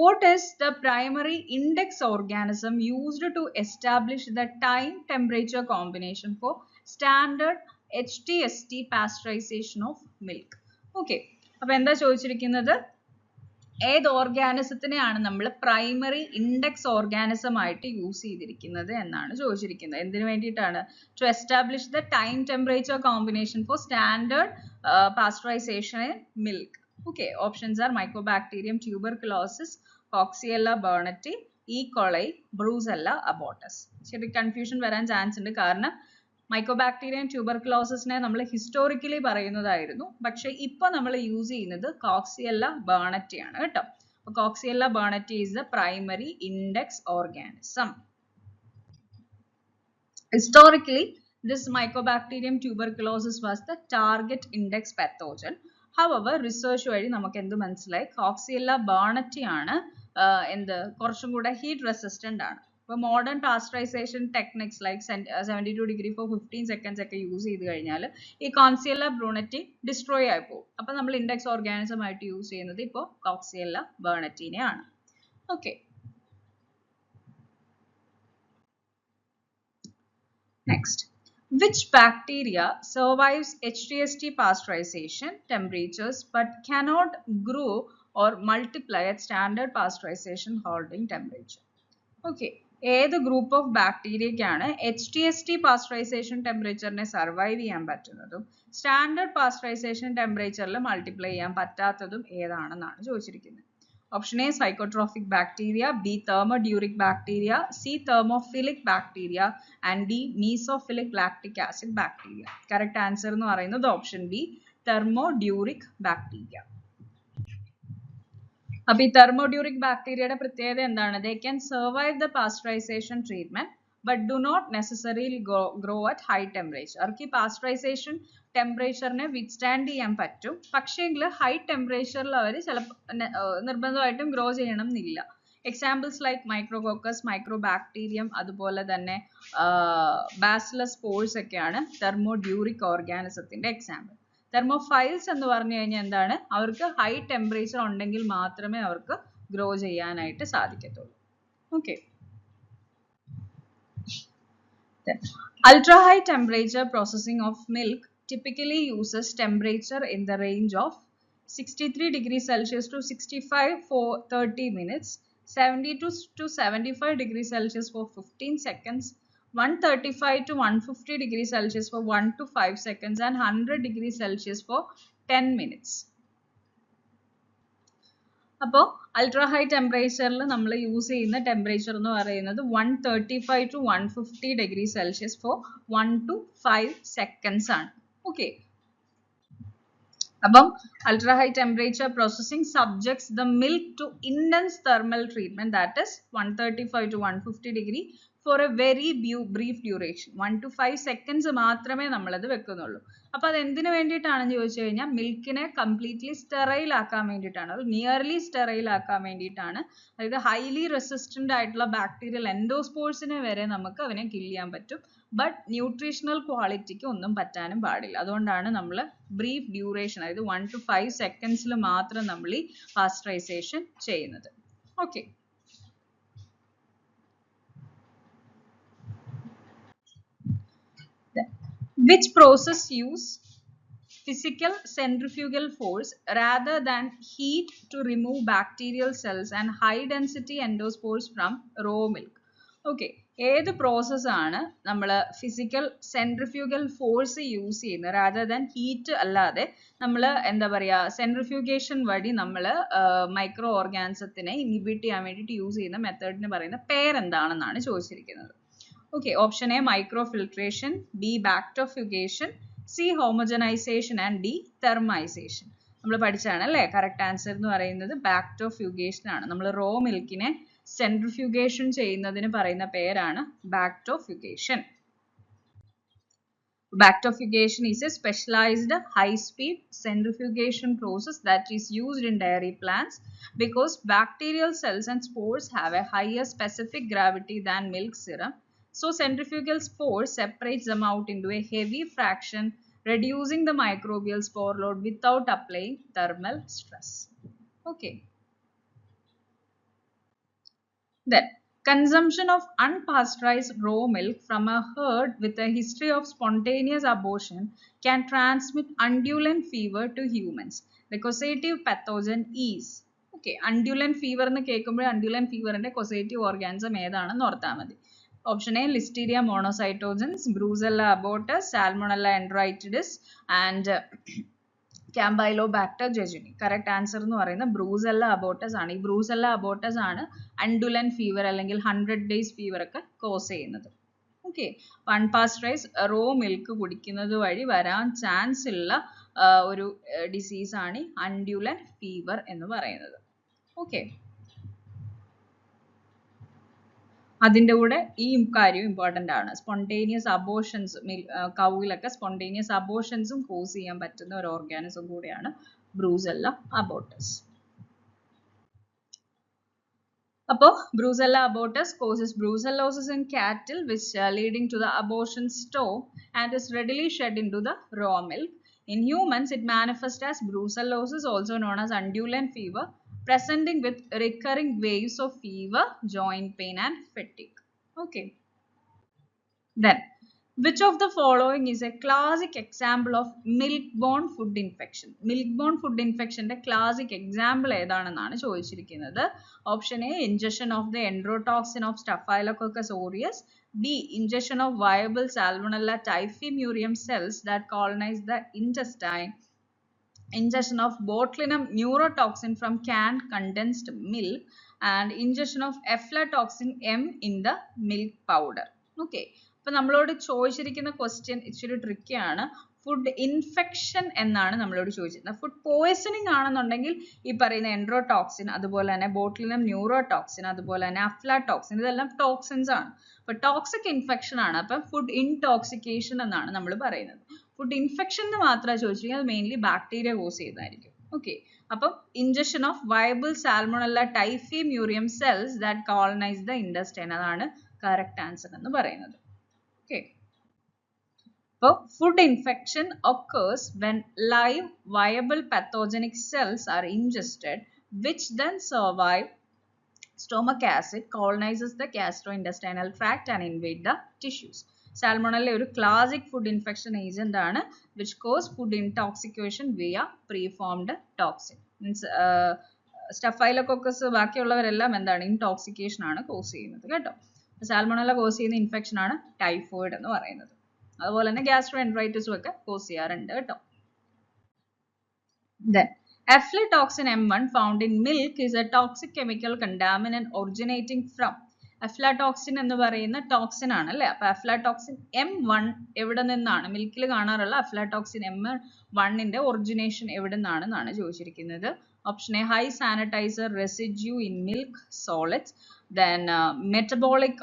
what is the primary index organism used to establish the time temperature combination for standard HTST pasteurization of milk? Okay, അപ്പൊ എന്താ ചോദിച്ചിരിക്കുന്നത്? ഏത് ഓർഗാനിസത്തിനെയാണ് നമ്മൾ പ്രൈമറി ഇൻഡെക്സ് ഓർഗാനിസം ആയിട്ട് യൂസ് ചെയ്തിരിക്കുന്നത് എന്നാണ് ചോദിച്ചിരിക്കുന്നത്. എന്തിനു വേണ്ടിയിട്ടാണ്? To establish the time temperature combination for standard pasteurization in milk. Okay, options are mycobacterium tuberculosis, coxiella burnetii, E. coli, Brucella abortus. ശരി, കൺഫ്യൂഷൻ വരാൻ ചാൻസ് ഉണ്ട്. കാരണം മൈക്കോബാക്ടീരിയം ട്യൂബർകുലോസിസിനെ നമ്മൾ ഹിസ്റ്റോറിക്കലി പറയുന്നതായിരുന്നു, പക്ഷെ ഇപ്പൊ നമ്മൾ യൂസ് ചെയ്യുന്നത് കോക്സിയല്ല ബർണറ്റി ആണ് കേട്ടോ. Coxiella burnetii is the primary index organism. Historically, this Mycobacterium tuberculosis was the target index pathogen. However, research വഴി നമുക്ക് എന്ത് മനസ്സിലായി? കോക്സിയല്ല ബർണറ്റി ആണ് എന്ത് കുറച്ചും കൂടെ ഹീറ്റ് റെസിസ്റ്റന്റ് ആണ്. ഇപ്പോൾ modern pasteurisation techniques like 72 degree for 15 seconds ഒക്കെ യൂസ് ചെയ്ത് കഴിഞ്ഞാൽ ഈ കോക്സിയല്ല ബ്രൂണറ്റി ഡിസ്ട്രോയ് ആയി പോകും. അപ്പം നമ്മൾ ഇൻഡെക്സ് ഓർഗാനിസം ആയിട്ട് യൂസ് ചെയ്യുന്നത് ഇപ്പോൾ കോക്സിയല്ല ബർണറ്റിനെ ആണ്. Okay, next, which bacteria survives HTST pasteurization temperatures but cannot grow or multiply at standard pasteurization holding temperature? Okay, ഏത് ഗ്രൂപ്പ് ഓഫ് ബാക്ടീരിയക്കാണ് HTST പാസ്ചറൈസേഷൻ ടെമ്പറേച്ചറിനെ സർവൈവ് ചെയ്യാൻ പറ്റുന്നതും സ്റ്റാൻഡേർഡ് പാസ്ചറൈസേഷൻ ടെമ്പറേച്ചറിൽ മൾട്ടിപ്ലൈ ചെയ്യാൻ പറ്റാത്തതും ഏതാണെന്നാണ് ചോദിച്ചിരിക്കുന്നത്. Option A, psychotrophic bacteria, B, thermoduric bacteria, C, thermophilic bacteria, and D, mesophilic lactic acid bacteria. Correct answer എന്ന് പറയുന്നത് option B, thermoduric bacteria. അപ്പോൾ ഈ thermoduric bacteriaയുടെ പ്രത്യേകത എന്താണ്? They can survive the pasteurization treatment but do not necessarily grow at high temperature. അവർക്ക് ഈ pasteurisation ടെമ്പറേച്ചറിനെ withstand ചെയ്യാൻ പറ്റും, പക്ഷേങ്കിൽ ഹൈ ടെമ്പറേച്ചറിൽ അവർ ചിലപ്പോൾ നിർബന്ധമായിട്ടും ഗ്രോ ചെയ്യണം എന്നില്ല. എക്സാമ്പിൾസ് ലൈക്ക് മൈക്രോകോക്കസ്, മൈക്രോബാക്ടീരിയം, അതുപോലെ തന്നെ ബാസിലസ് സ്പോർസ് ഒക്കെയാണ് തെർമോഡ്യൂറിക് ഓർഗാനിസത്തിന്റെ എക്സാമ്പിൾ. തെർമോഫൈൽസ് എന്ന് പറഞ്ഞു കഴിഞ്ഞാൽ എന്താണ്? അവർക്ക് ഹൈ ടെമ്പറേച്ചർ ഉണ്ടെങ്കിൽ മാത്രമേ അവർക്ക് ഗ്രോ ചെയ്യാനായിട്ട് സാധിക്കത്തുള്ളൂ. Okay, ultra high temperature processing of milk typically uses temperature in the range of 63 degrees Celsius to 65 for 30 minutes, 72 to 75 degrees Celsius for 15 seconds, 135 to 150 degrees Celsius for 1 to 5 seconds, and 100 degrees Celsius for 10 minutes. അപ്പോൾ ultra high ടെമ്പറേച്ചറിൽ നമ്മൾ use ചെയ്യുന്ന temperature എന്ന് പറയുന്നത് 135 to 150 degree Celsius for 1 to 5 seconds ആണ്. Okay, അപ്പം ultra high temperature processing subjects the milk to intense thermal treatment, that is 135 to 150 degree for a very brief duration. 1 to 5 seconds മാത്രമേ നമ്മളത് വെക്കുന്നുള്ളൂ. അപ്പോൾ അത് എന്തിനു വേണ്ടിയിട്ടാണെന്ന് ചോദിച്ചു കഴിഞ്ഞാൽ മിൽക്കിനെ കംപ്ലീറ്റ്ലി സ്റ്റെറൈൽ ആക്കാൻ വേണ്ടിയിട്ടാണ്, നിയർലി സ്റ്റെറൈൽ ആക്കാൻ വേണ്ടിയിട്ടാണ്. അതായത് ഹൈലി റെസിസ്റ്റന്റ് ആയിട്ടുള്ള ബാക്ടീരിയൽ എൻഡോസ്പോർസിനെ വരെ നമുക്ക് അവനെ കിൽ ചെയ്യാൻ പറ്റും, ബട്ട് ന്യൂട്രീഷണൽ ക്വാളിറ്റിക്ക് ഒന്നും പറ്റാനും പാടില്ല. അതുകൊണ്ടാണ് നമ്മൾ ബ്രീഫ് ഡ്യൂറേഷൻ, അതായത് 1 to 5 സെക്കൻഡ്സിൽ മാത്രം നമ്മൾ ഈ പാസ്ചറൈസേഷൻ ചെയ്യുന്നത്. Okay, which process use physical centrifugal force rather than heat to remove bacterial cells and high density endospores from raw milk? Okay, ഏത് പ്രോസസ് ആണ് നമ്മൾ ഫിസിക്കൽ സെൻട്രിഫ്യൂഗൽ ഫോഴ്സ് യൂസ് ചെയ്യുന്നത് rather than heat അല്ലാതെ നമ്മൾ എന്താ പറയുക centrifugation വഴി നമ്മൾ മൈക്രോ ഓർഗാനിസത്തിനെ ഇൻഹിബിറ്റ് ചെയ്യാൻ വേണ്ടിയിട്ട് യൂസ് ചെയ്യുന്ന മെത്തേഡിന് പറയുന്ന പേരെന്താണെന്നാണ് ചോദിച്ചിരിക്കുന്നത്. Okay, option A, microfiltration, B, bacterifugation, C, homogenization, and D, thermization. നമ്മൾ പഠിച്ചാണ് അല്ലേ? കറക്റ്റ് ആൻസർ എന്ന് പറയുന്നത് ബാക്ടോഫ്യൂഗേഷൻ ആണ്. നമ്മൾ റോ മിൽക്കിനെ സെൻട്രിഫ്യൂഗേഷൻ ചെയ്യുന്നതിന് പറയുന്ന പേരാണ് ബാക്ടോഫ്യൂഗേഷൻ. Bacterifugation is a specialized high-speed centrifugation process that is used in dairy plants because bacterial cells and spores have a higher specific gravity than milk serum. So centrifugal force separates them out into a heavy fraction, reducing the microbial spore load without applying thermal stress. Okay. Then, consumption of unpasteurized raw milk from a herd with a history of spontaneous abortion can transmit undulent fever to humans. The causative pathogen is. Okay, undulant fever എന്ന് കേൾക്കുമ്പോൾ undulant ഫീവറിന്റെ causative organism ഏതാണെന്ന് ഓർത്താൽ മതി. Option A listeria monocytogenes, brucella abortus, salmonella enteritidis and campylobacter jejuni. Correct answer എന്ന് പറയുന്നത് Brucella abortus ആണ്. ഈ ബ്രൂസെല്ല അബോർട്ടസ് ആണ് അൺഡുലൻ ഫീവർ അല്ലെങ്കിൽ 100 days ഫീവർ ഒക്കെ കോസ് ചെയ്യുന്നത്. ഓക്കെ, അൺപാസ്റ്ററൈസ് റോ മിൽക്ക് കുടിക്കുന്നത് വഴി വരാൻ ചാൻസ് ഉള്ള ഒരു ഡിസീസ് ആണ് അൺഡ്യുലൻ ഫീവർ എന്ന് പറയുന്നത്. ഓക്കെ, അതിൻ്റെ കൂടെ ഈ കാര്യം ഇമ്പോർട്ടൻ്റ് ആണ്. സ്പോണ്ടേനിയസ് അബോർഷൻസ് കൗവിലൊക്കെ സ്പോണ്ടേനിയസ് അബോർഷൻസും കോസ് ചെയ്യാൻ പറ്റുന്ന ഒരു ഓർഗാനിസം കൂടിയാണ് ബ്രൂസെല്ല അബോർട്ടസ്. അപ്പോൾ Brucella abortus causes brucellosis in cattle which leading to the abortion storm and is readily shed into the raw milk. In humans it manifests as brucellosis, also known as undulant fever, presenting with recurring waves of fever, joint pain and fatigue. Okay, then which of the following is a classic example of milk-borne food infection? Milk-borne food infection ന്റെ classic example ഏതാണെന്നാണ് ചോദിച്ചിരിക്കുന്നത്. Option A ingestion of the enterotoxin of Staphylococcus aureus, B ingestion of viable Salmonella typhimurium cells that colonize the intestine, ingestion of botulinum neurotoxin from canned condensed milk, and ingestion of aflatoxin M in the milk powder. Okay, അപ്പോൾ നമ്മളോട് ചോദിച്ചിരിക്കുന്ന question ഇച്ചിരി tricky ആണ്. Food infection എന്നാണ് നമ്മളോട് ചോദിച്ചിരുന്നത്. Food poisoning ആണെന്നുണ്ടെങ്കിൽ ഈ പറയുന്ന എൻട്രോടോക്സിൻ, അതുപോലെ തന്നെ ബോട്ടുലിനം ന്യൂറോടോക്സിൻ, അതുപോലെ തന്നെ അഫ്ലാടോക്സിൻ, ഇതെല്ലാം ടോക്സിൻസ് ആണ്. അപ്പോൾ ടോക്സിക് ഇൻഫെക്ഷൻ ആണ്. അപ്പം ഫുഡ് ഇൻടോക്സിക്കേഷൻ എന്നാണ് നമ്മൾ പറയുന്നത്. ഫുഡ് ഇൻഫെക്ഷൻ എന്ന് മാത്രമേ ചോദിച്ചിരിക്കുന്നത്, അത് മെയിൻലി ബാക്ടീരിയ കോസ് ചെയ്യുന്നതായിരിക്കും. ഓക്കെ, അപ്പം ingestion of viable salmonella typhimurium cells that colonize the intestine, അതാണ് കറക്റ്റ് ആൻസർ എന്ന് പറയുന്നത്. Okay. So, food infection occurs when live viable pathogenic cells are ingested, which then survive stomach acid, colonizes the gastrointestinal tract and invade the tissues. Salmonella ഒരു classic food infection agent ആണ്, which cause food intoxication via preformed toxin. Means Staphylococcus ബാക്കിയുള്ളവരെല്ലാം എന്താണ് intoxication ആണ് cos ചെയ്യുന്നത് കേട്ടോ. Salmonella cos ചെയ്യുന്ന infection ആണ് typhoid എന്ന് പറയുന്നത്. അതുപോലെ തന്നെ ഗ്യാസ്ട്രോഎൻട്രൈറ്റിസും ഒക്കെ കോസ് ചെയ്യാറുണ്ട് കേട്ടോ. Then aflatoxin M1 found in milk is a toxic chemical contaminant originating from. aflatoxin എന്ന് പറയുന്ന ടോക്സിൻ ആണ് അല്ലേ. അപ്പൊ aflatoxin M1 എവിടെ നിന്നാണ്? മിൽക്കിൽ കാണാറുള്ള aflatoxin M1 ന്റെ ഒറിജിനേഷൻ എവിടെ നിന്നാണെന്നാണ് ചോദിച്ചിരിക്കുന്നത്. Option A high sanitiser residue in milk solids, then metabolic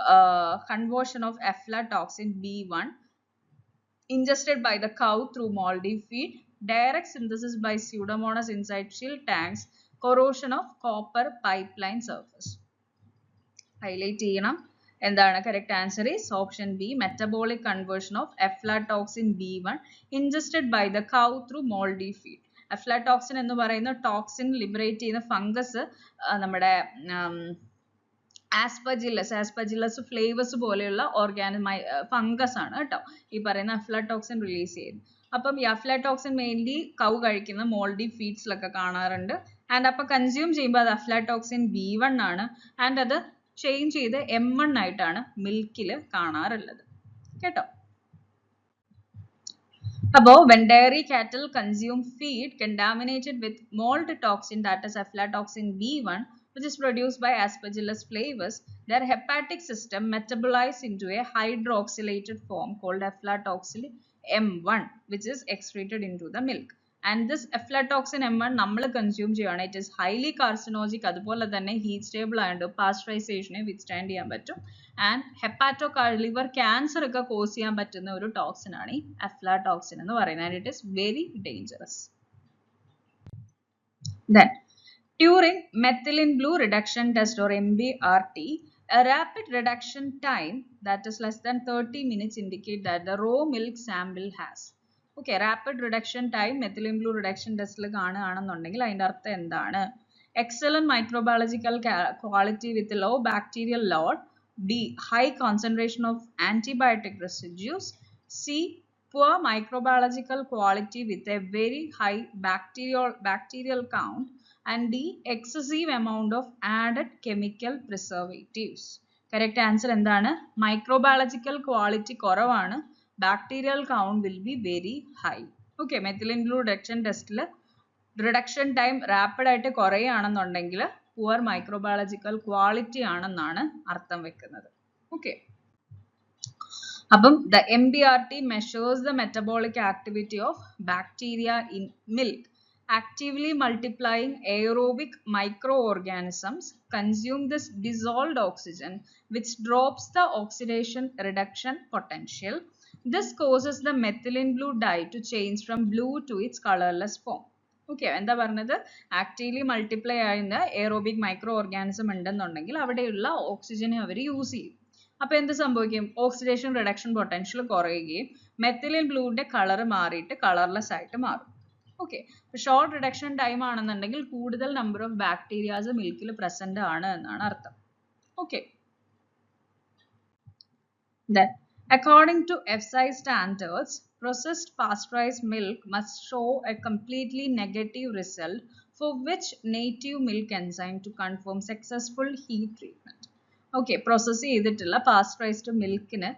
conversion of aflatoxin B1 ingested by the cow through moldy feed, direct synthesis by Pseudomonas inside chill tanks, corrosion of copper pipeline surface. Highlight ചെയ്യണം. എന്താണ് correct answer is option B, metabolic conversion of aflatoxin B1 ingested by the cow through moldy feed. aflatoxin എന്ന് പറയുന്ന toxin liberate ചെയ്യുന്ന fungus നമ്മുടെ aspergillus flavours പോലെയുള്ള fungus ആണ് കേട്ടോ ഈ പറയുന്ന aflatoxin റിലീസ് ചെയ്യുന്നത്. അപ്പം ഈ aflatoxin മെയിൻലി കൗ കഴിക്കുന്ന മോൾഡി ഫീഡ്സിലൊക്കെ കാണാറുണ്ട്. ആൻഡ് അപ്പം കൺസ്യൂം ചെയ്യുമ്പോൾ അത് aflatoxin B1 ആണ്. ആൻഡ് അത് ചേഞ്ച് ചെയ്ത് M1 ആയിട്ടാണ് മിൽക്കിൽ കാണാറുള്ളത് കേട്ടോ. അപ്പോൾ when dairy cattle consume feed contaminated with mold toxin, that is aflatoxin B1, which is produced by Aspergillus flavus, their hepatic system metabolizes into a hydroxylated form called aflatoxin M1, which is excreted into the milk. And this aflatoxin M1 നമ്മൾ consume ചെയ്യുകയാണ്. It is highly കാർസിനോജിക്, അതുപോലെ തന്നെ heat stable ആയതുകൊണ്ട് പാസ്ചറൈസേഷനെ withstand ചെയ്യാൻ പറ്റും. And liver cancer ഒക്കെ cos ചെയ്യാൻ പറ്റുന്ന ഒരു ടോക്സിൻ ആണ് ഈ aflatoxin എന്ന് പറയുന്നത്. And it is very dangerous. Then during methylene blue reduction test or MBRT, a rapid reduction time that is less than 30 minutes indicate that the raw milk sample has. Okay, rapid reduction time methylene blue reduction test ൽ കാണുകയാണെന്നുണ്ടെങ്കിൽ അതിൻ്റെ അർത്ഥം എന്താണ്? Excellent microbiological quality with low bacterial load, B high concentration of antibiotic residues, C poor microbiological quality with a very high bacterial count, and D, excessive amount of added chemical preservatives. Correct answer എന്താണ്? Microbiological quality കുറവാണ്, bacterial count will be very high. Okay, methylene blue reduction test reduction time rapid ആയിട്ട് കുറയുകയാണെന്നുണ്ടെങ്കിൽ poor microbiological quality ആണെന്നാണ് അർത്ഥം വെക്കുന്നത്. Okay. അപ്പം the MBRT measures the metabolic activity of bacteria in milk. Actively multiplying aerobic microorganisms consume this dissolved oxygen, which drops the oxidation reduction potential. This causes the methylene blue dye to change from blue to its colorless form. Okay, എന്താ പറഞ്ഞത്? Actively multiply ചെയ്യുന്ന aerobic micro organism ഉണ്ടെന്നുണ്ടെങ്കിൽ അവിടെയുള്ള ഓക്സിജനെ അവർ use ചെയ്യും. അപ്പോൾ എന്ത് സംഭവിക്കും? Oxidation reduction potential കുറയുകയും മെത്തിലിൻ ബ്ലൂവിന്റെ കളർ മാറിയിട്ട് കളർലെസ് ആയിട്ട് മാറും. ഓക്കെ, ഷോർട്ട് റിഡക്ഷൻ ടൈം ആണെന്നുണ്ടെങ്കിൽ കൂടുതൽ നമ്പർ ഓഫ് ബാക്ടീരിയാസ് മിൽക്കിൽ പ്രസന്റ് ആണ് എന്നാണ് അർത്ഥം. Okay, then according to FSI standards, processed pasteurized milk must show a completely negative result for which native milk enzyme to confirm successful heat treatment. Okay, process ചെയ്തിട്ടുള്ള pasteurized മിൽക്കിന്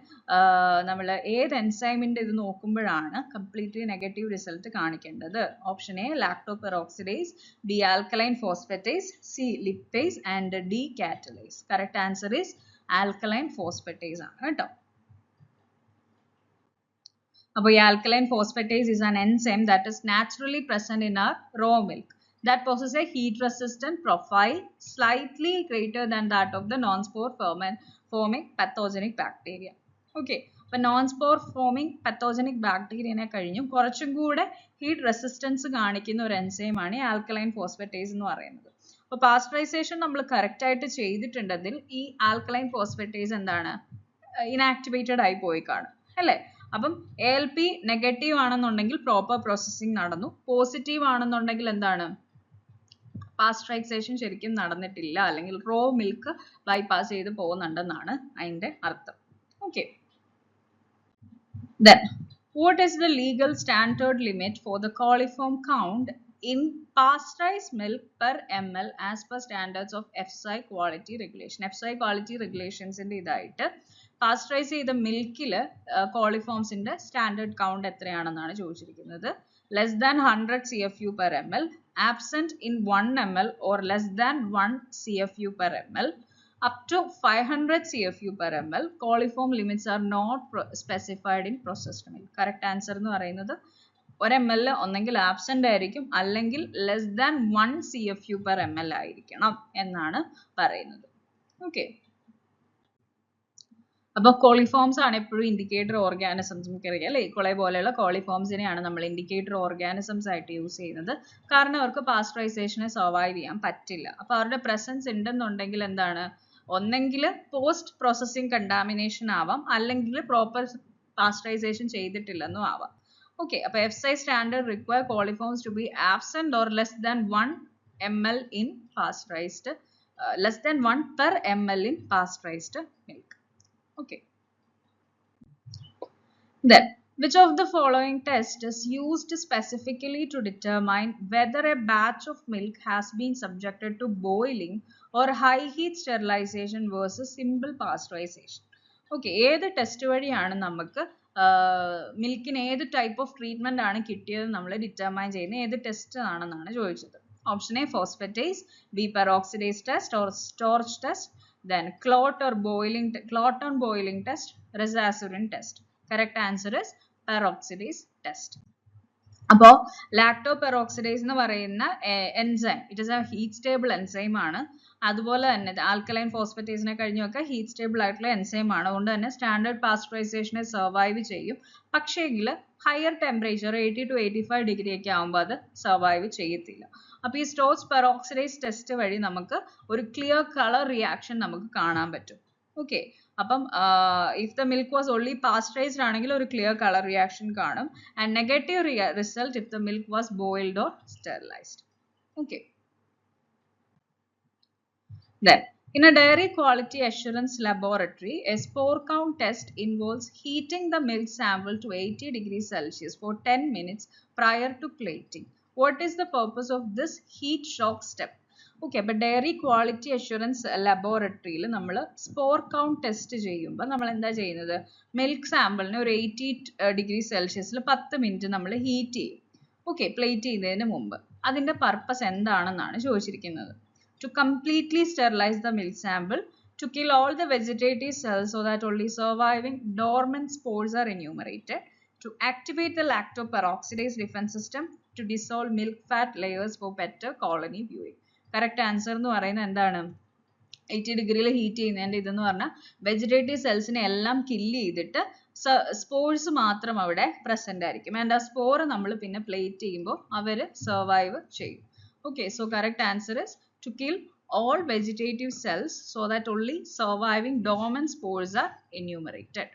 നമ്മൾ ഏത് എൻസൈമിൻ്റെ ഇത് നോക്കുമ്പോഴാണ് കംപ്ലീറ്റ്ലി നെഗറ്റീവ് റിസൾട്ട് കാണിക്കേണ്ടത്? Option A lactoperoxidase, B alkaline phosphatase, C lipase and D catalase. Correct answer is alkaline phosphatase ആണ് കേട്ടോ. അപ്പോൾ ഈ alkaline phosphatase is an enzyme that is naturally present in our raw milk that possesses a heat resistant profile slightly greater than that of the non-spore forming pathogenic bacteria. Okay, അപ്പോൾ non-spore forming pathogenic bacteria കഴിഞ്ഞും കുറച്ചും കൂടെ heat resistance കാണിക്കുന്ന ഒരു എൻസൈമാണ് ഈ alkaline phosphatase എന്ന് പറയുന്നത്. അപ്പോൾ പാസ്ചറൈസേഷൻ നമ്മൾ കറക്റ്റ് ആയിട്ട് ചെയ്തിട്ടുണ്ടെങ്കിൽ ഈ ആൽക്കലൈൻ ഫോസ്ഫേറ്റേസ് എന്താണ്? ഇനാക്ടിവേറ്റഡ് ആയി പോയി കാണും അല്ലേ? അപ്പം ALP നെഗറ്റീവ് ആണെന്നുണ്ടെങ്കിൽ പ്രോപ്പർ പ്രോസസ്സിംഗ് നടന്നു, പോസിറ്റീവ് ആണെന്നുണ്ടെങ്കിൽ എന്താണ്? പാസ്ചറൈസേഷൻ ശരിക്കും നടന്നിട്ടില്ല, അല്ലെങ്കിൽ റോ മിൽക്ക് ബൈപാസ് ചെയ്ത് പോകുന്നുണ്ടെന്നാണ് അതിന്റെ അർത്ഥം. Okay, then what is the legal standard limit for the coliform count in pasteurized milk per ml as per standards of FSI quality regulation? FSI quality regulations ന്റെ ഇതായിട്ട് pasteurise ചെയ്ത മിൽക്കിൽ കോളിഫോംസിന്റെ standard count എത്രയാണെന്നാണ് ചോദിച്ചിരിക്കുന്നത്. less than 100 CFU per ml, absent in 1 ml or less than 1 CFU per ml, up to 500 CFU per ml. Coliform limits are not specified in processed milk. Correct answer എന്ന് പറയുന്നത് 1 ml ഒന്നെങ്കിൽ absent ആയിരിക്കും, അല്ലെങ്കിൽ less than 1 CFU per ml ആയിരിക്കണം എന്നാണ് പറയുന്നത്. Okay, അപ്പോൾ കോളിഫോംസ് ആണ് എപ്പോഴും ഇൻഡിക്കേറ്റർ ഓർഗാനിസംസ്. നമുക്കറിയാം അല്ലേ, കൊളെ പോലെയുള്ള കോളിഫോംസിനെയാണ് നമ്മൾ ഇൻഡിക്കേറ്റർ ഓർഗാനിസംസ് ആയിട്ട് യൂസ് ചെയ്യുന്നത്. കാരണം അവർക്ക് പാസ്ചറൈസേഷനെ സർവൈവ് ചെയ്യാൻ പറ്റില്ല. അപ്പോൾ അവരുടെ പ്രസൻസ് ഉണ്ടെന്നുണ്ടെങ്കിൽ എന്താണ്? ഒന്നെങ്കിൽ പോസ്റ്റ് പ്രോസസ്സിംഗ് കണ്ടാമിനേഷൻ ആവാം, അല്ലെങ്കിൽ പ്രോപ്പർ പാസ്ചറൈസേഷൻ ചെയ്തിട്ടില്ലെന്നും ആവാം. ഓക്കെ, അപ്പോൾ FSI standard require coliforms to be absent or less than 1 ml in pasteurized, less than 1 per ml in pasteurized milk. Okay. Then, which of the following test is used specifically to determine whether a batch of milk has been subjected to boiling or high heat sterilization versus simple pasteurization? Okay, ഏത് test വഴിയാണ് നമുക്ക് മിൽക്കിന് ഏത് type of treatment ആണ് കിട്ടിയത് നമ്മൾ determine ചെയ്യുന്നത്? ഏത് test ആണെന്നാണ് ചോദിച്ചത്. Option A phosphatase, B peroxidase test or starch test, then clot on boiling test, Resazurin test. Correct answer is peroxidase test. അപ്പോൾ ലാക്ടോപെറോക്സിഡേസ് എന്ന് പറയുന്ന enzyme, it is A heat stable enzyme ആണ്. അതുപോലെ തന്നെ ആൽക്കലൈൻ ഫോസ്ഫേറ്റേസിനെ കഴിഞ്ഞൊക്കെ ഹീറ്റ് സ്റ്റേബിൾ ആയിട്ടുള്ള enzyme ആണ്. അതുകൊണ്ട് തന്നെ സ്റ്റാൻഡേർഡ് പാസ്ചറൈസേഷനെ സർവൈവ് ചെയ്യും. പക്ഷേങ്കിൽ ഹയർ ടെമ്പറേച്ചർ 80 to 85 ഡിഗ്രി ഒക്കെ ആകുമ്പോൾ അത് സർവൈവ് ചെയ്യത്തില്ല. അപ്പോൾ ഈ സ്റ്റോർച്ച് പെറോക്സിഡേസ് ടെസ്റ്റ് വഴി നമുക്ക് ഒരു ക്ലിയർ കളർ റിയാക്ഷൻ നമുക്ക് കാണാൻ പറ്റും. ഓക്കെ, അപ്പം if the milk was only pasteurised ആണെങ്കിൽ ഒരു ക്ലിയർ കളർ റിയാക്ഷൻ കാണും, and negative result if the milk was boiled or sterilised. Okay, then in a dairy quality assurance laboratory, a spore count test involves heating the milk sample to 80 degrees Celsius for 10 minutes prior to plating. What is the purpose of this heat shock step? Okay, അപ്പോൾ diary quality assurance ലബോറട്ടറിയിൽ നമ്മൾ spore count test ചെയ്യുമ്പോൾ നമ്മൾ എന്താ ചെയ്യുന്നത്? Milk സാമ്പിളിനെ ഒരു 80°C 10 minute നമ്മൾ heat ചെയ്യും. ഓക്കെ, പ്ലേറ്റ് ചെയ്യുന്നതിന് മുമ്പ്. അതിൻ്റെ പർപ്പസ് എന്താണെന്നാണ് ചോദിച്ചിരിക്കുന്നത്. To completely sterilize the milk sample, to kill all the vegetative cells so that only surviving dormant spores are enumerated, to activate the lactoperoxidase defense system, to dissolve milk fat layers for better colony viewing. Correct answer എന്ന് പറയുന്നത് എന്താണ്? 80°യിൽ heat ചെയ്യുന്നതിൻ്റെ ഇതെന്ന് പറഞ്ഞാൽ vegetative സെൽസിനെ എല്ലാം kill ചെയ്തിട്ട് spores മാത്രം അവിടെ പ്രസന്റ് ആയിരിക്കും. ആൻഡ് ആ സ്പോർ നമ്മൾ പിന്നെ പ്ലേറ്റ് ചെയ്യുമ്പോൾ അവർ സർവൈവ് ചെയ്യും. Okay, so correct answer is to kill all vegetative cells so that only surviving dormant spores are enumerated.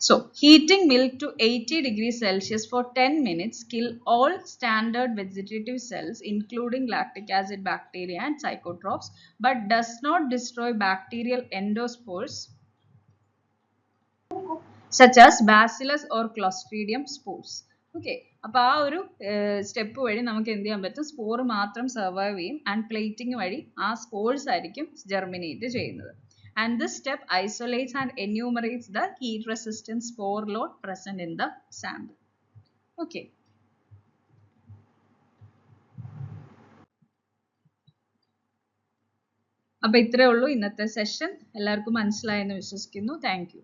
So, heating milk to 80°C for 10 minutes kill all standard vegetative cells including lactic acid bacteria and psychotrophs, but does not destroy bacterial endospores such as bacillus or clostridium spores. Okay, അപ്പോൾ ആ ഒരു step വഴി നമുക്ക് എന്ത് ചെയ്യാൻ പറ്റും? Spore മാത്രം survive ചെയ്യും ആൻഡ് പ്ലേറ്റിംഗ് വഴി ആ സ്പോർസ് ആയിരിക്കും ജെർമിനേറ്റ് ചെയ്യുന്നത്. And this step isolates and enumerates the heat resistant spore load present in the sample. Okay, അപ്പോൾ ഇത്രയേ ഉള്ളൂ ഇന്നത്തെ സെഷൻ. എല്ലാവർക്കും മനസ്സിലായെന്ന് വിശ്വസിക്കുന്നു. Thank U.